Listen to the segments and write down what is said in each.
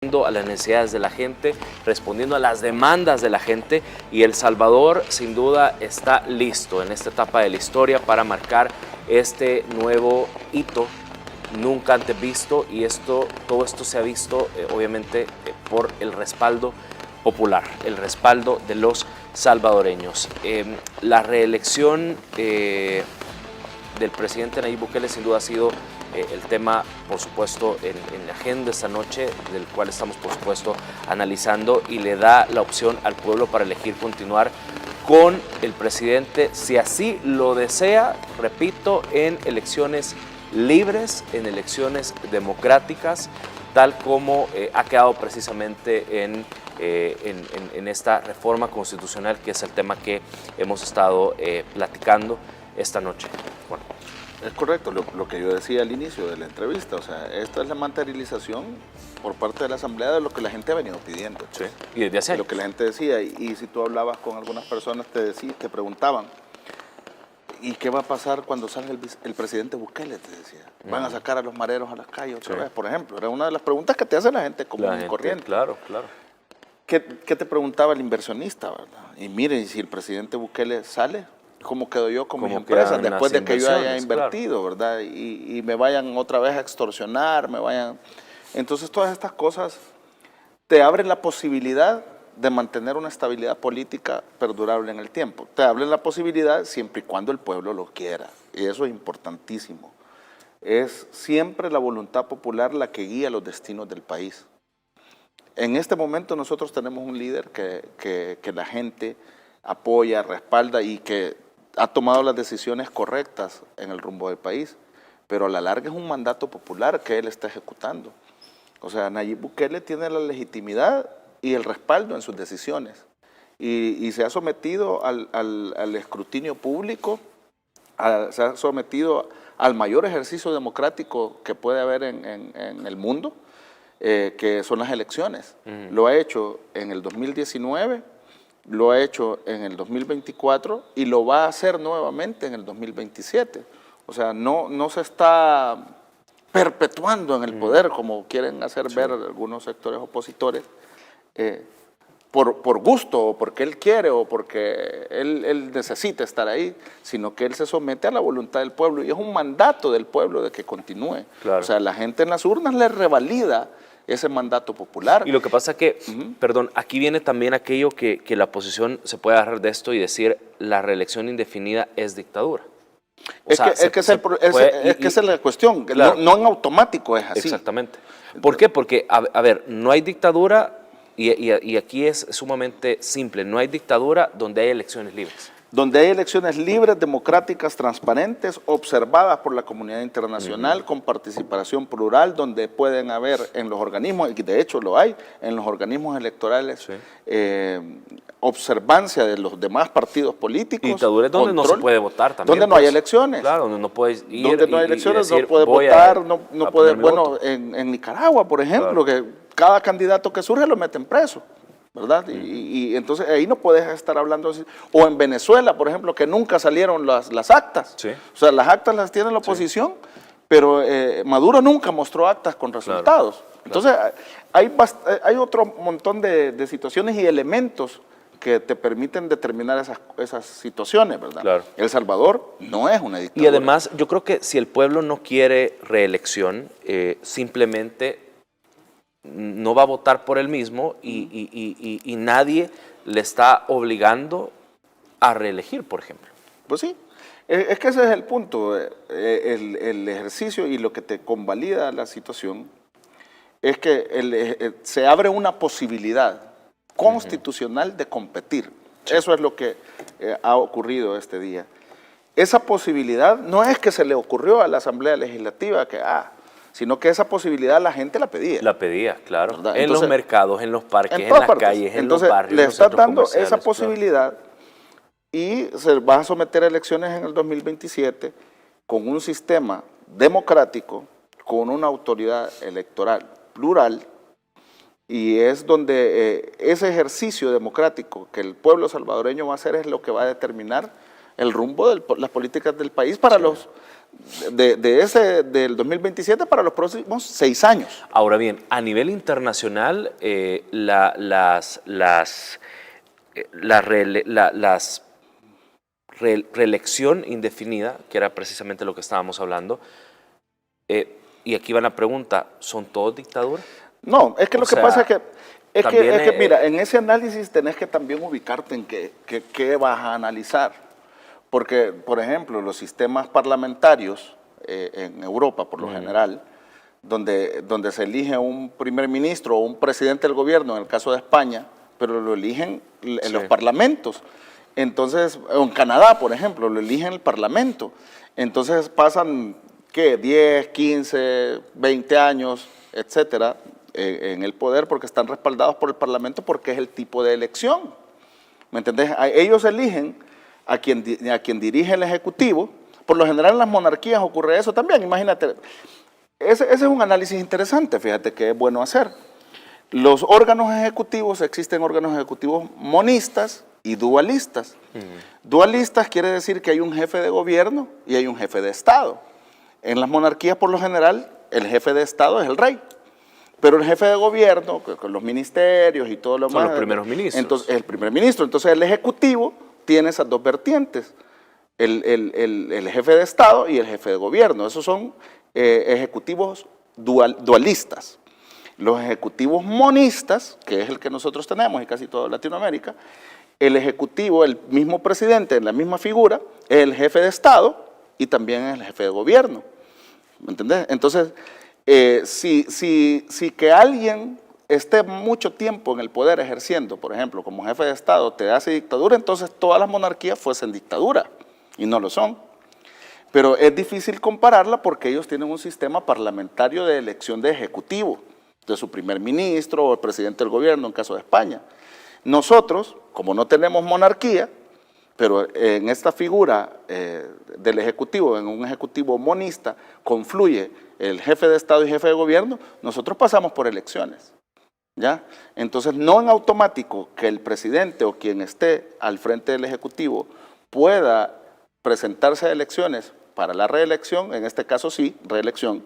a las necesidades de la gente, respondiendo a las demandas de la gente, y El Salvador sin duda está listo en esta etapa de la historia para marcar este nuevo hito nunca antes visto, y todo esto se ha visto obviamente por el respaldo popular, el respaldo de los salvadoreños. La reelección del presidente Nayib Bukele sin duda ha sido el tema, por supuesto, en la agenda esta noche, del cual estamos, por supuesto, analizando, y le da la opción al pueblo para elegir continuar con el presidente, si así lo desea, repito, en elecciones libres, en elecciones democráticas, tal como ha quedado precisamente en esta reforma constitucional, que es el tema que hemos estado platicando esta noche. Bueno. Es correcto lo que yo decía al inicio de la entrevista, o sea, esta es la materialización por parte de la Asamblea de lo que la gente ha venido pidiendo. Sí, y desde hace años. Lo que la gente decía, y si tú hablabas con algunas personas te preguntaban, ¿y qué va a pasar cuando salga el presidente Bukele? Te decía, ¿van a sacar a los mareros a las calles otra vez? Por ejemplo, era una de las preguntas que te hace la gente común y corriente. Claro, claro. ¿Qué te preguntaba el inversionista, verdad? Y miren, si el presidente Bukele sale, ¿cómo quedo yo con mis empresas después de que yo haya invertido, claro, verdad? Y me vayan otra vez a extorsionar, Entonces todas estas cosas te abren la posibilidad de mantener una estabilidad política perdurable en el tiempo. Te abren la posibilidad siempre y cuando el pueblo lo quiera, y eso es importantísimo. Es siempre la voluntad popular la que guía los destinos del país. En este momento nosotros tenemos un líder que la gente apoya, respalda y que ha tomado las decisiones correctas en el rumbo del país, pero a la larga es un mandato popular que él está ejecutando. O sea, Nayib Bukele tiene la legitimidad y el respaldo en sus decisiones, y se ha sometido al escrutinio público, se ha sometido al mayor ejercicio democrático que puede haber en el mundo, que son las elecciones. Lo ha hecho en el 2019, lo ha hecho en el 2024 y lo va a hacer nuevamente en el 2027. O sea, no se está perpetuando en el poder como quieren hacer ver algunos sectores opositores, por gusto o porque él quiere o porque él necesita estar ahí, sino que él se somete a la voluntad del pueblo, y es un mandato del pueblo de que continúe. Claro. O sea, la gente en las urnas le revalida ese mandato popular. Y lo que pasa es que, perdón, aquí viene también aquello que la oposición se puede agarrar de esto y decir: la reelección indefinida es dictadura. Esa es la cuestión, claro. No en automático es así. Exactamente. ¿Por qué? Porque, a ver, no hay dictadura, y aquí es sumamente simple, no hay dictadura donde hay elecciones libres. Donde hay elecciones libres, democráticas, transparentes, observadas por la comunidad internacional, con participación plural, donde pueden haber en los organismos, y de hecho lo hay, en los organismos electorales, observancia de los demás partidos políticos. Dictaduras donde no se puede votar también. Donde no hay elecciones. Claro, donde no puedes ir. Donde no hay elecciones, no puedes votar, no puedes. Bueno, en Nicaragua, por ejemplo, claro, que cada candidato que surge lo meten preso, ¿verdad? Y entonces ahí no puedes estar hablando así. O en Venezuela, por ejemplo, que nunca salieron las actas. Sí. O sea, las actas las tiene la oposición, pero Maduro nunca mostró actas con resultados. Claro. Entonces hay otro montón de situaciones y elementos que te permiten determinar esas situaciones, ¿verdad? Claro. El Salvador no es una dictadura. Y además, yo creo que si el pueblo no quiere reelección, simplemente no va a votar por él mismo, y nadie le está obligando a reelegir, por ejemplo. Pues sí, es que ese es el punto. El ejercicio y lo que te convalida la situación es que se abre una posibilidad constitucional de competir. Sí. Eso es lo que ha ocurrido este día. Esa posibilidad no es que se le ocurrió a la Asamblea Legislativa sino que esa posibilidad la gente la pedía. La pedía, claro. Entonces, en los mercados, en los parques, en las calles, en los barrios. Le está dando esa posibilidad, claro, y se va a someter a elecciones en el 2027 con un sistema democrático, con una autoridad electoral plural, y es donde ese ejercicio democrático que el pueblo salvadoreño va a hacer es lo que va a determinar el rumbo de las políticas del país para los del 2027 para los próximos 6 años. Ahora bien, a nivel internacional, reelección indefinida, que era precisamente lo que estábamos hablando, y aquí va la pregunta, ¿son todos dictaduras? No, es que lo que pasa es que, mira, en ese análisis tenés que también ubicarte en qué vas a analizar. Porque, por ejemplo, los sistemas parlamentarios en Europa, por lo general, donde se elige un primer ministro o un presidente del gobierno, en el caso de España, pero lo eligen en los parlamentos. Entonces, en Canadá, por ejemplo, lo eligen el parlamento. Entonces pasan, ¿qué? 10, 15, 20 años, etcétera, en el poder porque están respaldados por el parlamento porque es el tipo de elección. ¿Me entendés? Ellos eligen a quien dirige el ejecutivo. Por lo general en las monarquías ocurre eso también, imagínate. Ese es un análisis interesante, fíjate que es bueno hacer. Los órganos ejecutivos, existen órganos ejecutivos monistas y dualistas. Dualistas quiere decir que hay un jefe de gobierno y hay un jefe de Estado. En las monarquías, por lo general, el jefe de Estado es el rey. Pero el jefe de gobierno, con los ministerios y todo lo demás... Son los primeros ministros. Entonces, el primer ministro. Entonces, el ejecutivo tiene esas dos vertientes. El jefe de Estado y el jefe de gobierno. Esos son ejecutivos dualistas. Los ejecutivos monistas, que es el que nosotros tenemos y casi toda Latinoamérica, el ejecutivo, el mismo presidente en la misma figura, es el jefe de Estado y también es el jefe de gobierno. ¿Me entendés? Entonces, si que alguien esté mucho tiempo en el poder ejerciendo, por ejemplo, como jefe de Estado, te hace dictadura, entonces todas las monarquías fuesen dictadura, y no lo son. Pero es difícil compararla porque ellos tienen un sistema parlamentario de elección de ejecutivo, de su primer ministro o el presidente del gobierno, en caso de España. Nosotros, como no tenemos monarquía, pero en esta figura del ejecutivo, en un ejecutivo monista, confluye el jefe de Estado y jefe de gobierno, nosotros pasamos por elecciones, ¿ya? Entonces, no en automático que el presidente o quien esté al frente del ejecutivo pueda presentarse a elecciones para la reelección, en este caso sí, reelección.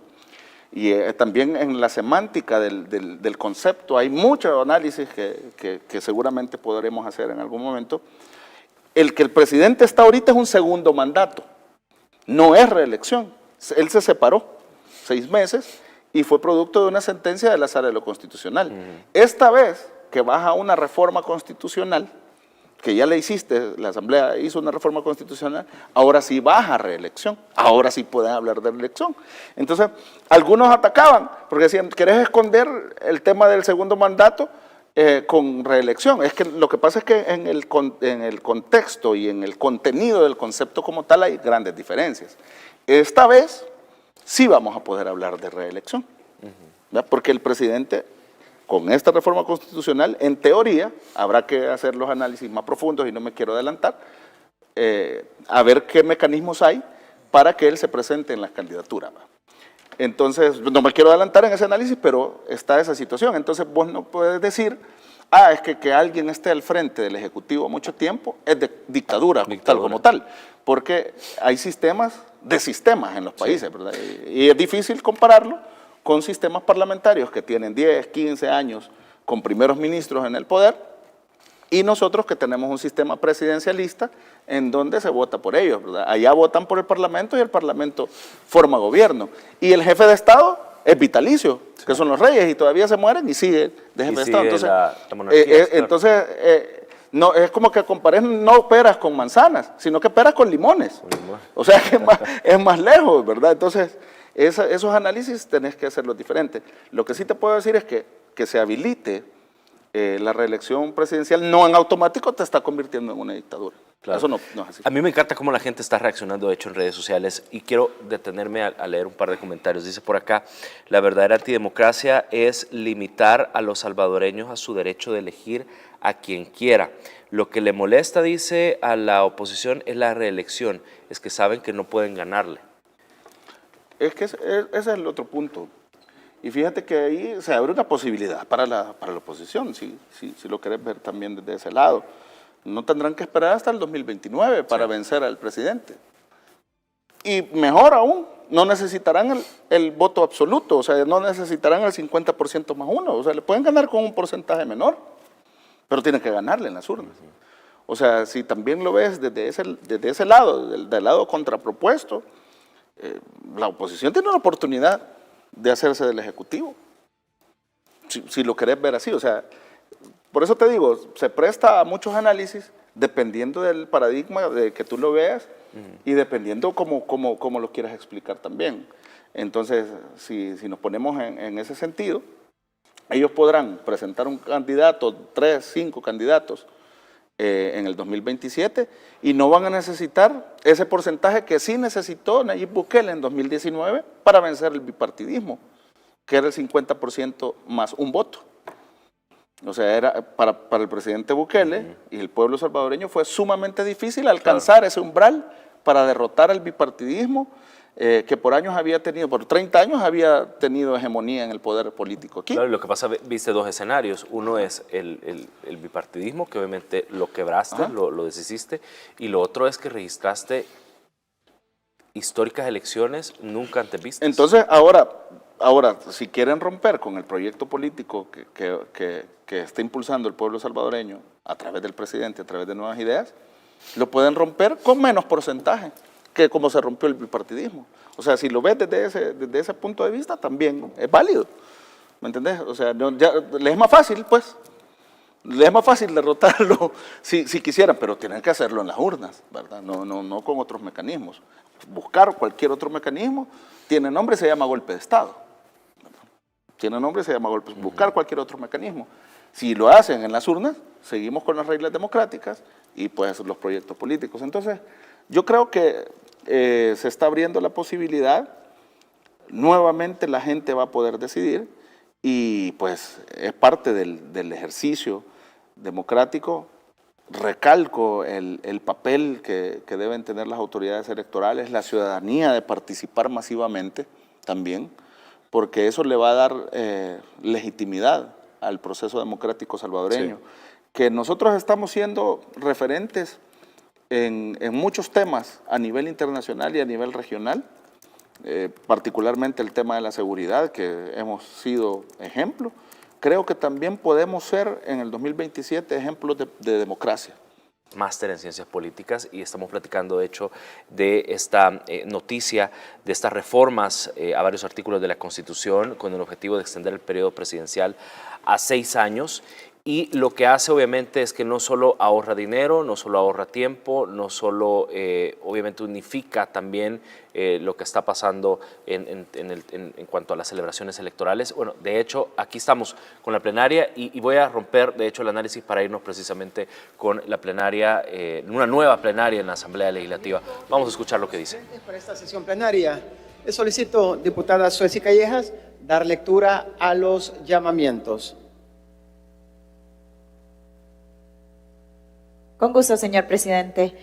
Y también en la semántica del concepto hay mucho análisis que seguramente podremos hacer en algún momento. El que el presidente está ahorita es un segundo mandato, no es reelección. Él se separó 6 meses y fue producto de una sentencia de la Sala de lo Constitucional. Esta vez que baja una reforma constitucional, que ya le hiciste, la Asamblea hizo una reforma constitucional, ahora sí baja a reelección, ahora sí pueden hablar de reelección. Entonces, algunos atacaban, porque decían, ¿querés esconder el tema del segundo mandato con reelección? Es que lo que pasa es que en el contexto y en el contenido del concepto como tal hay grandes diferencias. Esta vez sí vamos a poder hablar de reelección, porque el presidente, con esta reforma constitucional, en teoría, habrá que hacer los análisis más profundos y no me quiero adelantar, a ver qué mecanismos hay para que él se presente en las candidaturas. Entonces, no me quiero adelantar en ese análisis, pero está esa situación. Entonces, vos no puedes decir, es que alguien esté al frente del Ejecutivo mucho tiempo es de dictadura. Tal como tal, porque hay sistemas de sistemas en los países, ¿verdad? Y es difícil compararlo con sistemas parlamentarios que tienen 10, 15 años con primeros ministros en el poder, y nosotros que tenemos un sistema presidencialista en donde se vota por ellos, ¿verdad? Allá votan por el Parlamento y el Parlamento forma gobierno. Y el jefe de Estado es vitalicio, que son los reyes, y todavía se mueren y sigue de jefe de Estado. Entonces, la monarquía, no, es como que compares no peras con manzanas, sino que peras con limones. O sea que es más lejos, ¿verdad? Entonces, esos análisis tenés que hacerlos diferentes. Lo que sí te puedo decir es que se habilite la reelección presidencial, no en automático te está convirtiendo en una dictadura. Claro. Eso no es así. A mí me encanta cómo la gente está reaccionando, de hecho, en redes sociales, y quiero detenerme a leer un par de comentarios. Dice por acá, la verdadera antidemocracia es limitar a los salvadoreños a su derecho de elegir a quien quiera. Lo que le molesta, dice, a la oposición es la reelección, es que saben que no pueden ganarle. Es que ese es el otro punto. Y fíjate que ahí se abre una posibilidad para la oposición, si lo querés ver también desde ese lado. No tendrán que esperar hasta el 2029 para vencer al presidente. Y mejor aún, no necesitarán el voto absoluto, o sea, no necesitarán el 50% más uno, o sea, le pueden ganar con un porcentaje menor, pero tienen que ganarle en las urnas. O sea, si también lo ves desde ese lado, del lado contrapropuesto, la oposición tiene una oportunidad de hacerse del Ejecutivo, si lo querés ver así, o sea, por eso te digo, se presta a muchos análisis dependiendo del paradigma de que tú lo veas y dependiendo cómo lo quieras explicar también. Entonces, si nos ponemos en ese sentido, ellos podrán presentar un candidato, 3, 5 candidatos en el 2027 y no van a necesitar ese porcentaje que sí necesitó Nayib Bukele en 2019 para vencer el bipartidismo, que era el 50% más un voto. O sea, era para el presidente Bukele y el pueblo salvadoreño fue sumamente difícil alcanzar ese umbral para derrotar el bipartidismo que por 30 años había tenido hegemonía en el poder político aquí. Claro, lo que pasa, viste dos escenarios. Uno es el bipartidismo, que obviamente lo quebraste, lo deshiciste, y lo otro es que registraste históricas elecciones nunca antes vistas. Entonces, ahora, si quieren romper con el proyecto político que está impulsando el pueblo salvadoreño a través del presidente, a través de nuevas ideas, lo pueden romper con menos porcentaje que como se rompió el bipartidismo. O sea, si lo ves desde ese punto de vista, también es válido. ¿Me entendés? O sea, les es más fácil, pues. Les es más fácil derrotarlo si quisieran, pero tienen que hacerlo en las urnas, ¿verdad? No con otros mecanismos. Buscar cualquier otro mecanismo tiene nombre, se llama golpe de Estado. Tiene nombre, se llama golpe. Buscar cualquier otro mecanismo. Si lo hacen en las urnas, seguimos con las reglas democráticas y pues los proyectos políticos. Entonces, yo creo que se está abriendo la posibilidad, nuevamente la gente va a poder decidir y pues es parte del ejercicio democrático. Recalco el papel que deben tener las autoridades electorales, la ciudadanía de participar masivamente también, porque eso le va a dar legitimidad al proceso democrático salvadoreño. Sí. Que nosotros estamos siendo referentes en muchos temas a nivel internacional y a nivel regional, particularmente el tema de la seguridad, que hemos sido ejemplo. Creo que también podemos ser en el 2027 ejemplos de democracia. Máster en Ciencias Políticas y estamos platicando de hecho de esta noticia, de estas reformas a varios artículos de la Constitución con el objetivo de extender el periodo presidencial a 6 años. Y lo que hace obviamente es que no solo ahorra dinero, no solo ahorra tiempo, no solo obviamente unifica también lo que está pasando en cuanto a las celebraciones electorales. Bueno, de hecho, aquí estamos con la plenaria y voy a romper de hecho el análisis para irnos precisamente con la plenaria, una nueva plenaria en la Asamblea Legislativa. Vamos a escuchar lo que dice. Para esta sesión plenaria, le solicito, diputada Suezy Callejas, dar lectura a los llamamientos. Con gusto, señor presidente.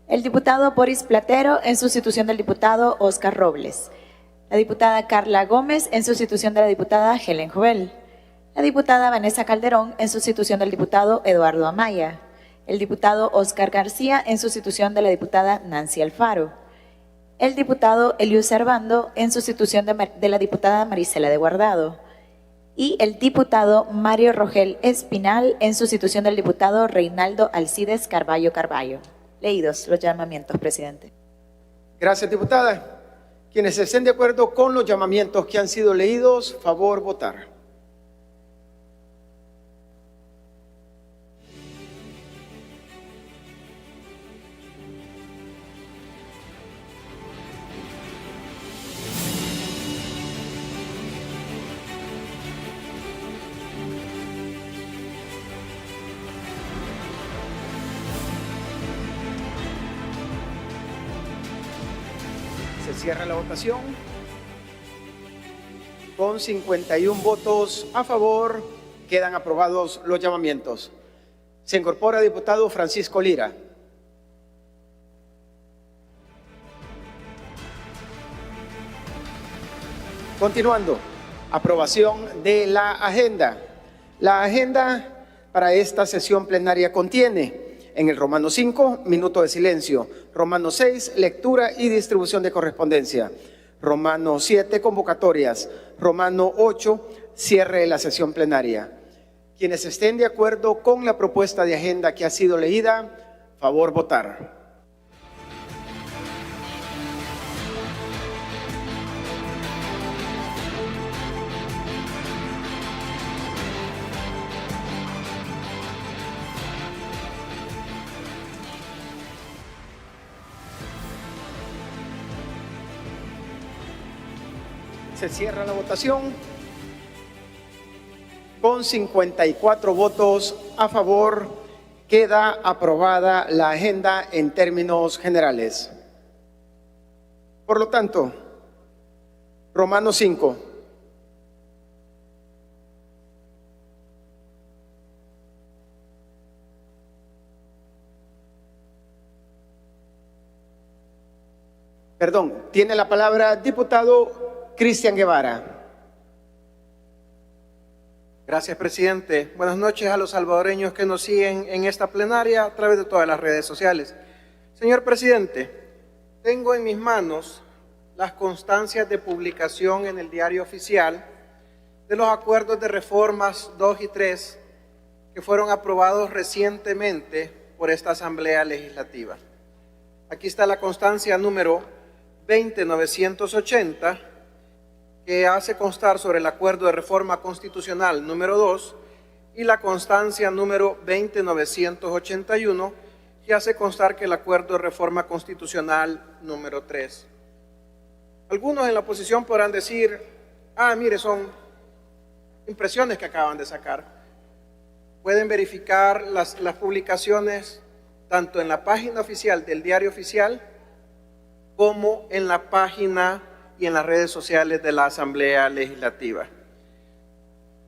El diputado Boris Platero en sustitución del diputado Oscar Robles. La diputada Carla Gómez en sustitución de la diputada Helen Jovel. La diputada Vanessa Calderón en sustitución del diputado Eduardo Amaya. El diputado Oscar García en sustitución de la diputada Nancy Alfaro. El diputado Eliu Servando en sustitución de la diputada Marisela de Guardado. Y el diputado Mario Rogel Espinal en sustitución del diputado Reinaldo Alcides Carballo Carballo. Leídos los llamamientos, presidente. Gracias, diputada. Quienes estén de acuerdo con los llamamientos que han sido leídos, favor votar. Se cierra la votación. Con 51 votos a favor, quedan aprobados los llamamientos. Se incorpora diputado Francisco Lira. Continuando, aprobación de la agenda. La agenda para esta sesión plenaria contiene, En el Romano 5, minuto de silencio. Romano 6, lectura y distribución de correspondencia. Romano 7, convocatorias. Romano 8, cierre de la sesión plenaria. Quienes estén de acuerdo con la propuesta de agenda que ha sido leída, favor votar. Se cierra la votación. Con 54 votos a favor, queda aprobada la agenda en términos generales. Por lo tanto, Romano 5. Perdón, tiene la palabra diputado Cristian Guevara. Gracias, presidente. Buenas noches a los salvadoreños que nos siguen en esta plenaria a través de todas las redes sociales. Señor presidente, tengo en mis manos las constancias de publicación en el Diario Oficial de los acuerdos de reformas 2 y 3 que fueron aprobados recientemente por esta Asamblea Legislativa. Aquí está la constancia número 20980, que hace constar sobre el acuerdo de reforma constitucional número 2, y la constancia número 20981, que hace constar que el acuerdo de reforma constitucional número 3. Algunos en la oposición podrán decir, mire, son impresiones que acaban de sacar. Pueden verificar las publicaciones tanto en la página oficial del Diario Oficial como en la página y en las redes sociales de la Asamblea Legislativa.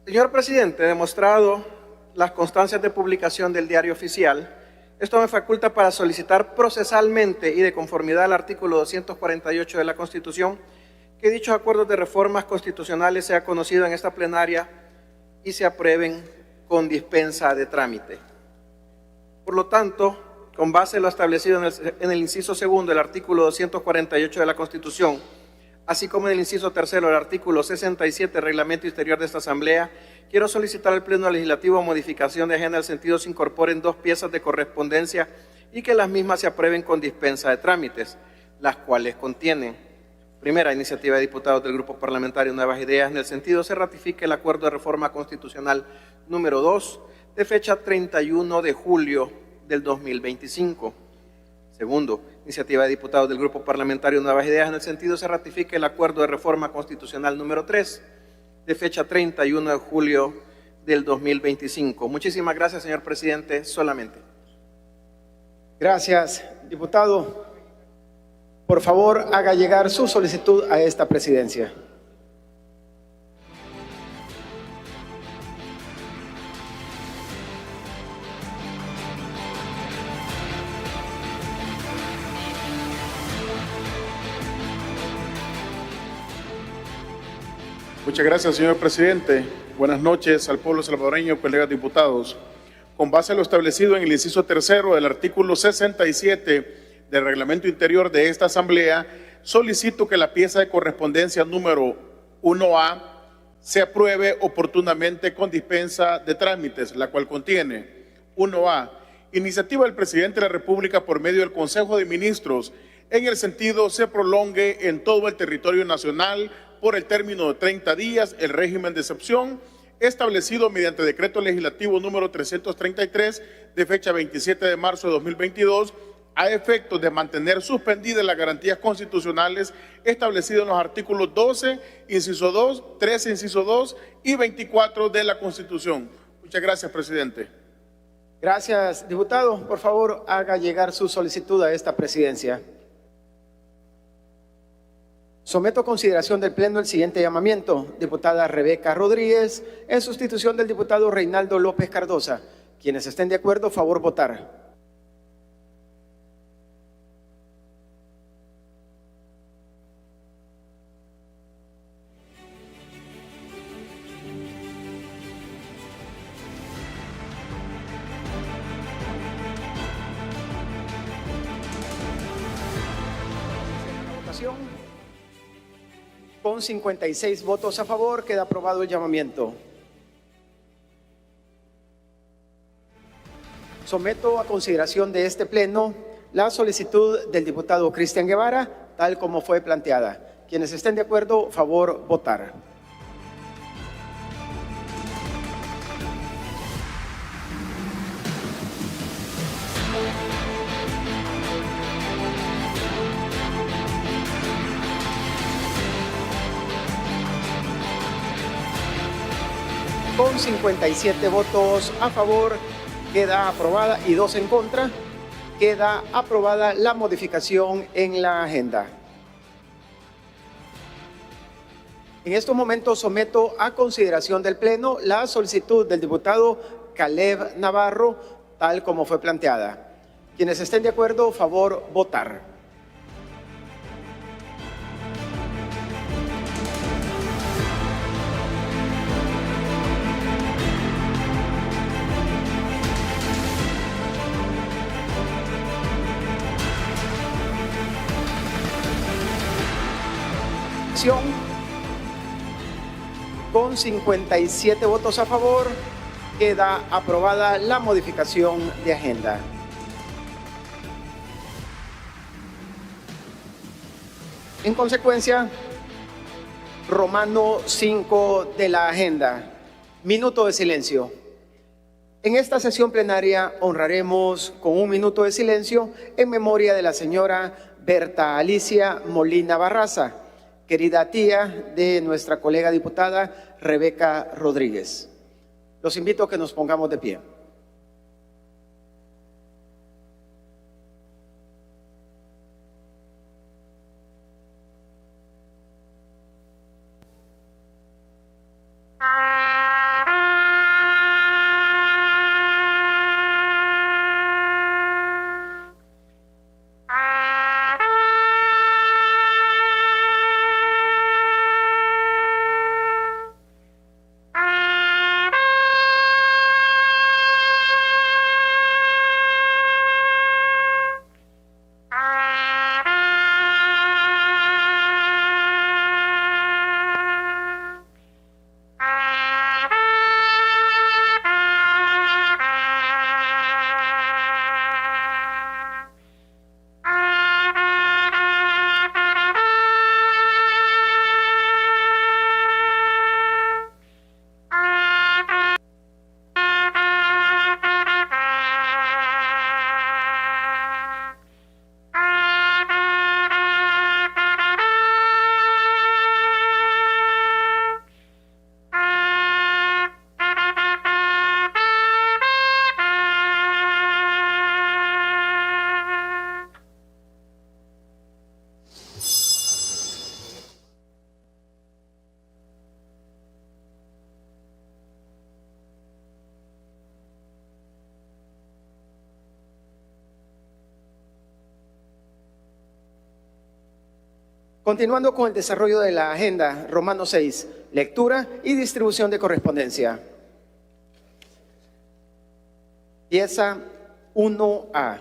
Señor presidente, demostrado las constancias de publicación del Diario Oficial, esto me faculta para solicitar procesalmente y de conformidad al artículo 248 de la Constitución que dichos acuerdos de reformas constitucionales sean conocidos en esta plenaria y se aprueben con dispensa de trámite. Por lo tanto, con base en lo establecido en el inciso segundo del artículo 248 de la Constitución, así como en el inciso tercero del artículo 67 del Reglamento Interior de esta Asamblea, quiero solicitar al Pleno Legislativo modificación de agenda en el sentido se incorporen 2 piezas de correspondencia y que las mismas se aprueben con dispensa de trámites, las cuales contienen: primera, iniciativa de diputados del Grupo Parlamentario Nuevas Ideas, en el sentido se ratifique el acuerdo de reforma constitucional número 2, de fecha 31 de julio del 2025. Segundo, iniciativa de diputados del Grupo Parlamentario Nuevas Ideas, en el sentido se ratifique el acuerdo de reforma constitucional número 3, de fecha 31 de julio del 2025. Muchísimas gracias, señor presidente, solamente. Gracias, diputado. Por favor, haga llegar su solicitud a esta presidencia. Muchas gracias, señor presidente. Buenas noches al pueblo salvadoreño, colegas diputados. Con base a lo establecido en el inciso tercero del artículo 67 del Reglamento Interior de esta Asamblea, solicito que la pieza de correspondencia número 1A se apruebe oportunamente con dispensa de trámites, la cual contiene: 1A, iniciativa del presidente de la República por medio del Consejo de Ministros, en el sentido se prolongue en todo el territorio nacional por el término de 30 días el régimen de excepción establecido mediante decreto legislativo número 333 de fecha 27 de marzo de 2022, a efectos de mantener suspendidas las garantías constitucionales establecidas en los artículos 12, inciso 2, 13, inciso 2 y 24 de la Constitución. Muchas gracias, presidente. Gracias, diputado. Por favor, haga llegar su solicitud a esta presidencia. Someto a consideración del Pleno el siguiente llamamiento. Diputada Rebeca Rodríguez, en sustitución del diputado Reinaldo López Cardosa. Quienes estén de acuerdo, favor votar. Con 56 votos a favor, queda aprobado el llamamiento. Someto a consideración de este Pleno la solicitud del diputado Cristian Guevara, tal como fue planteada. Quienes estén de acuerdo, favor votar. Con 57 votos a favor, queda aprobada y 2 en contra, queda aprobada la modificación en la agenda. En estos momentos someto a consideración del Pleno la solicitud del diputado Caleb Navarro, tal como fue planteada. Quienes estén de acuerdo, favor votar. Con 57 votos a favor, queda aprobada la modificación de agenda. En consecuencia, Romano 5 de la agenda. Minuto de silencio. En esta sesión plenaria honraremos con un minuto de silencio en memoria de la señora Berta Alicia Molina Barraza, querida tía de nuestra colega diputada Rebeca Rodríguez. Los invito a que nos pongamos de pie. Continuando con el desarrollo de la agenda, Romano 6, lectura y distribución de correspondencia. Pieza 1A.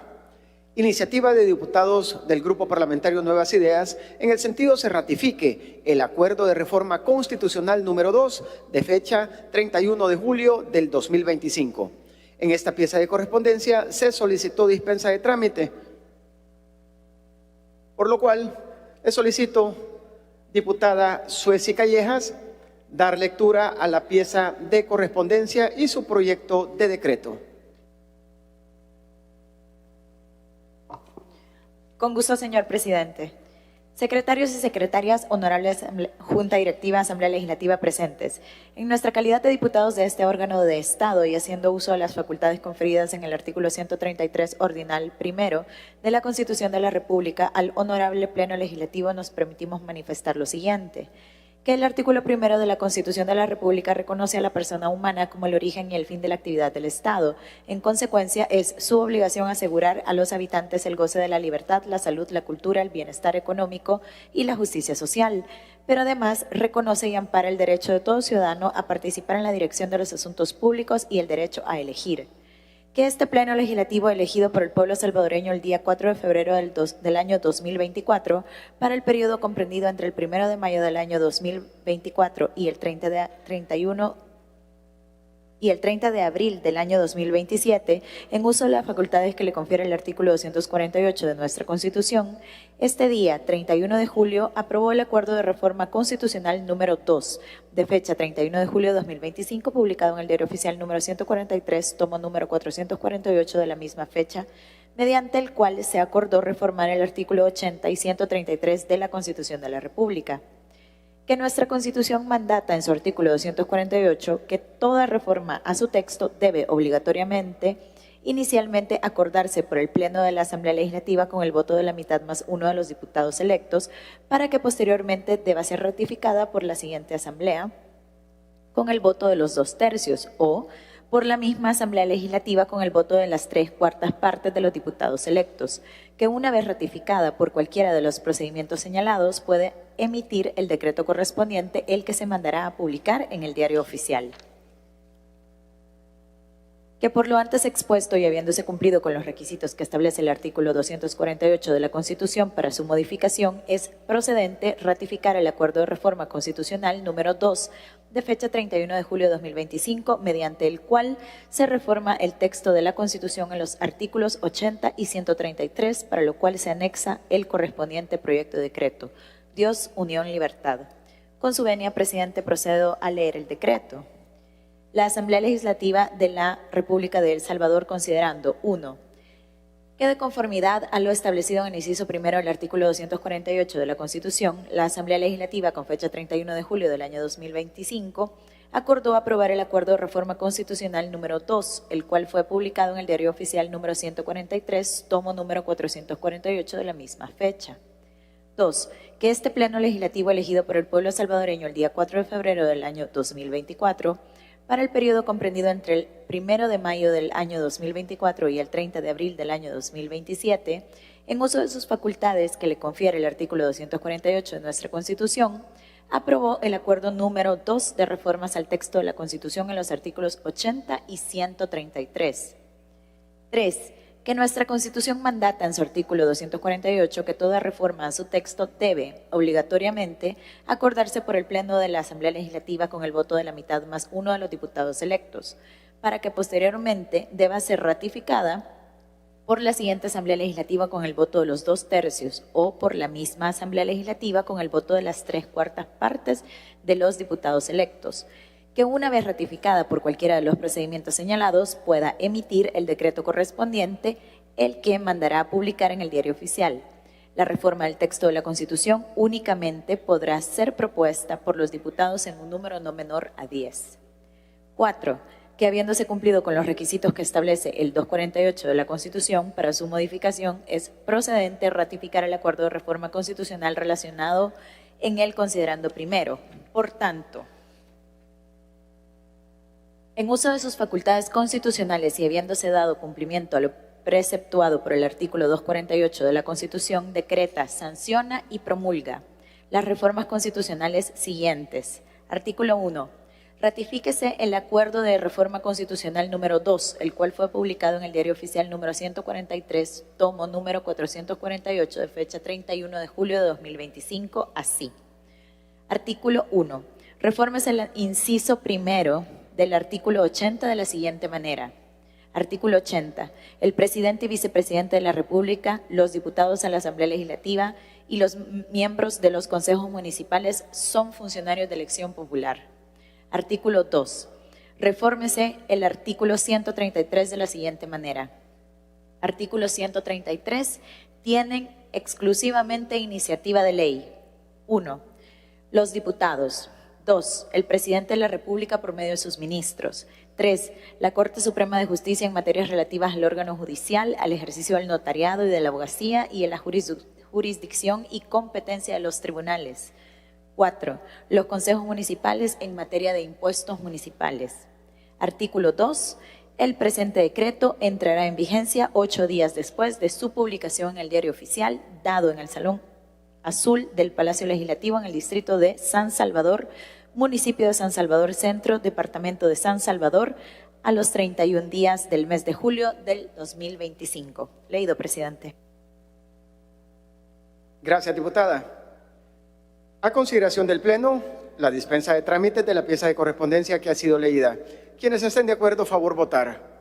Iniciativa de diputados del Grupo Parlamentario Nuevas Ideas, en el sentido se ratifique el Acuerdo de Reforma Constitucional número 2 de fecha 31 de julio del 2025. En esta pieza de correspondencia se solicitó dispensa de trámite, por lo cual le solicito, diputada Sueci Callejas, dar lectura a la pieza de correspondencia y su proyecto de decreto. Con gusto, señor presidente. Secretarios y secretarias, honorables Junta Directiva, Asamblea Legislativa presentes. En nuestra calidad de diputados de este órgano de Estado y haciendo uso de las facultades conferidas en el artículo 133 ordinal primero de la Constitución de la República, al honorable Pleno Legislativo nos permitimos manifestar lo siguiente: que el artículo primero de la Constitución de la República reconoce a la persona humana como el origen y el fin de la actividad del Estado. En consecuencia, es su obligación asegurar a los habitantes el goce de la libertad, la salud, la cultura, el bienestar económico y la justicia social. Pero además reconoce y ampara el derecho de todo ciudadano a participar en la dirección de los asuntos públicos y el derecho a elegir. que este Pleno Legislativo elegido por el pueblo salvadoreño el día 4 de febrero del año 2024 para el periodo comprendido entre el 1 de mayo del año 2024 y el 30 de abril del año 2027, en uso de las facultades que le confiere el artículo 248 de nuestra Constitución, este día, 31 de julio, aprobó el Acuerdo de Reforma Constitucional número 2, de fecha 31 de julio de 2025, publicado en el Diario Oficial número 143, tomo número 448 de la misma fecha, mediante el cual se acordó reformar el artículo 80 y 133 de la Constitución de la República. Que nuestra Constitución mandata en su artículo 248 que toda reforma a su texto debe obligatoriamente inicialmente acordarse por el Pleno de la Asamblea Legislativa con el voto de la mitad más uno de los diputados electos, para que posteriormente deba ser ratificada por la siguiente Asamblea con el voto de los 2/3 o por la misma Asamblea Legislativa con el voto de las 3/4 partes de los diputados electos, que una vez ratificada por cualquiera de los procedimientos señalados puede emitir el decreto correspondiente, el que se mandará a publicar en el Diario Oficial. Que por lo antes expuesto y habiéndose cumplido con los requisitos que establece el artículo 248 de la Constitución para su modificación, es procedente ratificar el Acuerdo de Reforma Constitucional número 2 de fecha 31 de julio de 2025, mediante el cual se reforma el texto de la Constitución en los artículos 80 y 133, para lo cual se anexa el correspondiente proyecto de decreto. Dios, Unión, Libertad. Con su venia, presidente, procedo a leer el decreto. La Asamblea Legislativa de la República de El Salvador, considerando 1. Que de conformidad a lo establecido en el inciso primero del artículo 248 de la Constitución, la Asamblea Legislativa, con fecha 31 de julio del año 2025, acordó aprobar el Acuerdo de Reforma Constitucional número 2, el cual fue publicado en el Diario Oficial número 143, tomo número 448 de la misma fecha. 2. Que este Pleno Legislativo elegido por el pueblo salvadoreño el día 4 de febrero del año 2024, para el periodo comprendido entre el 1 de mayo del año 2024 y el 30 de abril del año 2027, en uso de sus facultades que le confiere el artículo 248 de nuestra Constitución, aprobó el Acuerdo número 2 de reformas al texto de la Constitución en los artículos 80 y 133. 3. Que nuestra Constitución mandata en su artículo 248 que toda reforma a su texto debe, obligatoriamente, acordarse por el Pleno de la Asamblea Legislativa con el voto de la mitad más uno de los diputados electos, para que posteriormente deba ser ratificada por la siguiente Asamblea Legislativa con el voto de los 2/3 o por la misma Asamblea Legislativa con el voto de las 3/4 partes de los diputados electos, que una vez ratificada por cualquiera de los procedimientos señalados pueda emitir el decreto correspondiente, el que mandará a publicar en el Diario Oficial. La reforma del texto de la Constitución únicamente podrá ser propuesta por los diputados en un número no menor a 10. 4. Que habiéndose cumplido con los requisitos que establece el 248 de la Constitución para su modificación, es procedente ratificar el Acuerdo de Reforma Constitucional relacionado en él, considerando primero. Por tanto, en uso de sus facultades constitucionales y habiéndose dado cumplimiento a lo preceptuado por el artículo 248 de la Constitución, decreta, sanciona y promulga las reformas constitucionales siguientes. Artículo 1. Ratifíquese el Acuerdo de Reforma Constitucional número 2, el cual fue publicado en el Diario Oficial número 143, tomo número 448, de fecha 31 de julio de 2025, así. Artículo 1. Refórmese el inciso primero del artículo 80 de la siguiente manera. Artículo 80. El presidente y vicepresidente de la República, los diputados a la Asamblea Legislativa y los miembros de los consejos municipales son funcionarios de elección popular. Artículo 2. Refórmese el artículo 133 de la siguiente manera. Artículo 133. Tienen exclusivamente iniciativa de ley. 1. Los diputados. 2. El presidente de la República por medio de sus ministros. 3. La Corte Suprema de Justicia en materias relativas al órgano judicial, al ejercicio del notariado y de la abogacía y en la jurisdicción y competencia de los tribunales. 4. Los consejos municipales en materia de impuestos municipales. Artículo 2. El presente decreto entrará en vigencia 8 días después de su publicación en el Diario Oficial, dado en el Salón Azul del Palacio Legislativo en el distrito de San Salvador, municipio de San Salvador Centro, departamento de San Salvador, a los 31 días del mes de julio del 2025. Leído, presidente. Gracias, diputada. A consideración del Pleno, la dispensa de trámites de la pieza de correspondencia que ha sido leída. Quienes estén de acuerdo, favor votar.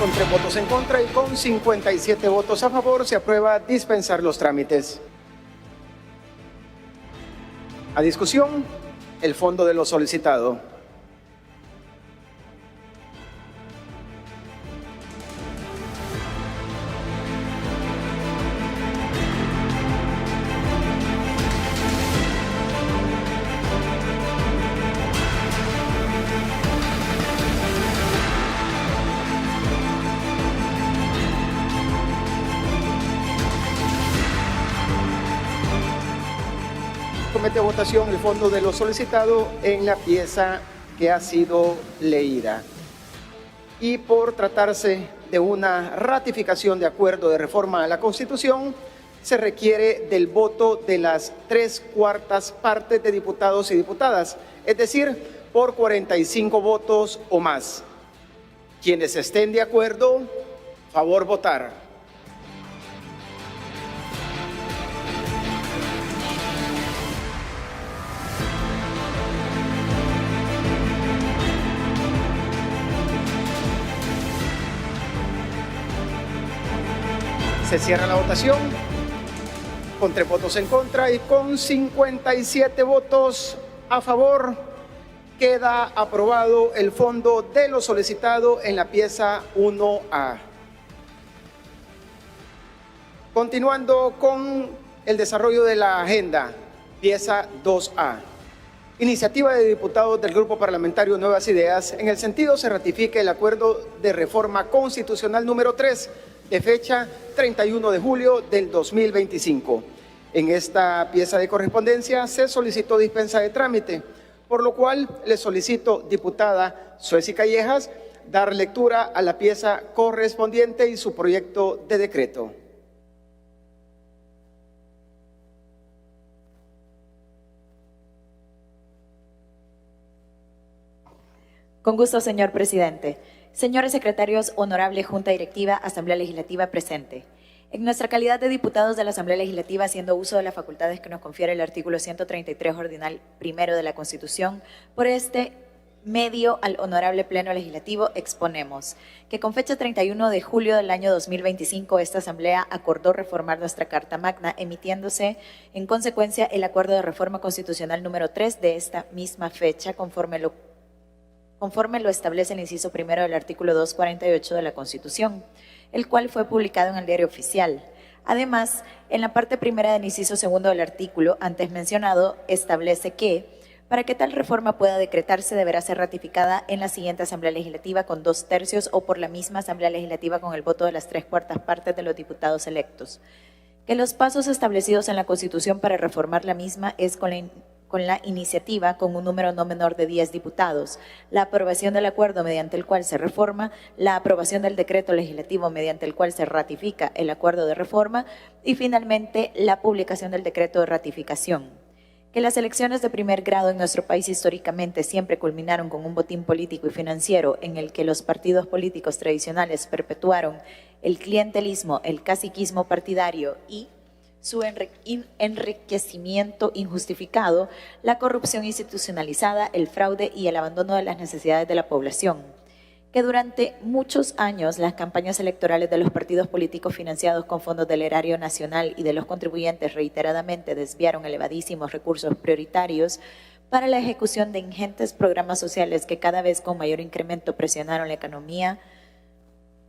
Con 3 votos en contra y con 57 votos a favor, se aprueba dispensar los trámites. A discusión, el fondo de lo solicitado. Somete a votación el fondo de lo solicitado en la pieza que ha sido leída. Y por tratarse de una ratificación de acuerdo de reforma a la Constitución, se requiere del voto de las 3/4 partes de diputados y diputadas, es decir, por 45 votos o más. Quienes estén de acuerdo, favor votar. Se cierra la votación con 3 votos en contra y con 57 votos a favor. Queda aprobado el fondo de lo solicitado en la pieza 1A. Continuando con el desarrollo de la agenda, pieza 2A. Iniciativa de diputados del Grupo Parlamentario Nuevas Ideas. En el sentido se ratifique el acuerdo de reforma constitucional número 3 de fecha 31 de julio del 2025. En esta pieza de correspondencia se solicitó dispensa de trámite, por lo cual le solicito, diputada Suezi Callejas, dar lectura a la pieza correspondiente y su proyecto de decreto. Con gusto, señor presidente. Señores secretarios, honorable Junta Directiva, Asamblea Legislativa presente. En nuestra calidad de diputados de la Asamblea Legislativa, haciendo uso de las facultades que nos confiere el artículo 133 ordinal primero de la Constitución, por este medio al honorable Pleno Legislativo exponemos que con fecha 31 de julio del año 2025 esta Asamblea acordó reformar nuestra Carta Magna, emitiéndose en consecuencia el Acuerdo de Reforma Constitucional número 3 de esta misma fecha, conforme lo establece el inciso primero del artículo 248 de la Constitución, el cual fue publicado en el Diario Oficial. Además, en la parte primera del inciso segundo del artículo antes mencionado, establece que, para que tal reforma pueda decretarse, deberá ser ratificada en la siguiente Asamblea Legislativa con 2/3 o por la misma Asamblea Legislativa con el voto de las 3/4 partes de los diputados electos. Que los pasos establecidos en la Constitución para reformar la misma es con la iniciativa con un número no menor de 10 diputados, la aprobación del acuerdo mediante el cual se reforma, la aprobación del decreto legislativo mediante el cual se ratifica el acuerdo de reforma y finalmente la publicación del decreto de ratificación. Que las elecciones de primer grado en nuestro país históricamente siempre culminaron con un botín político y financiero en el que los partidos políticos tradicionales perpetuaron el clientelismo, el caciquismo partidario y su enriquecimiento injustificado, la corrupción institucionalizada, el fraude y el abandono de las necesidades de la población. Que durante muchos años las campañas electorales de los partidos políticos financiados con fondos del erario nacional y de los contribuyentes reiteradamente desviaron elevadísimos recursos prioritarios para la ejecución de ingentes programas sociales que cada vez con mayor incremento presionaron la economía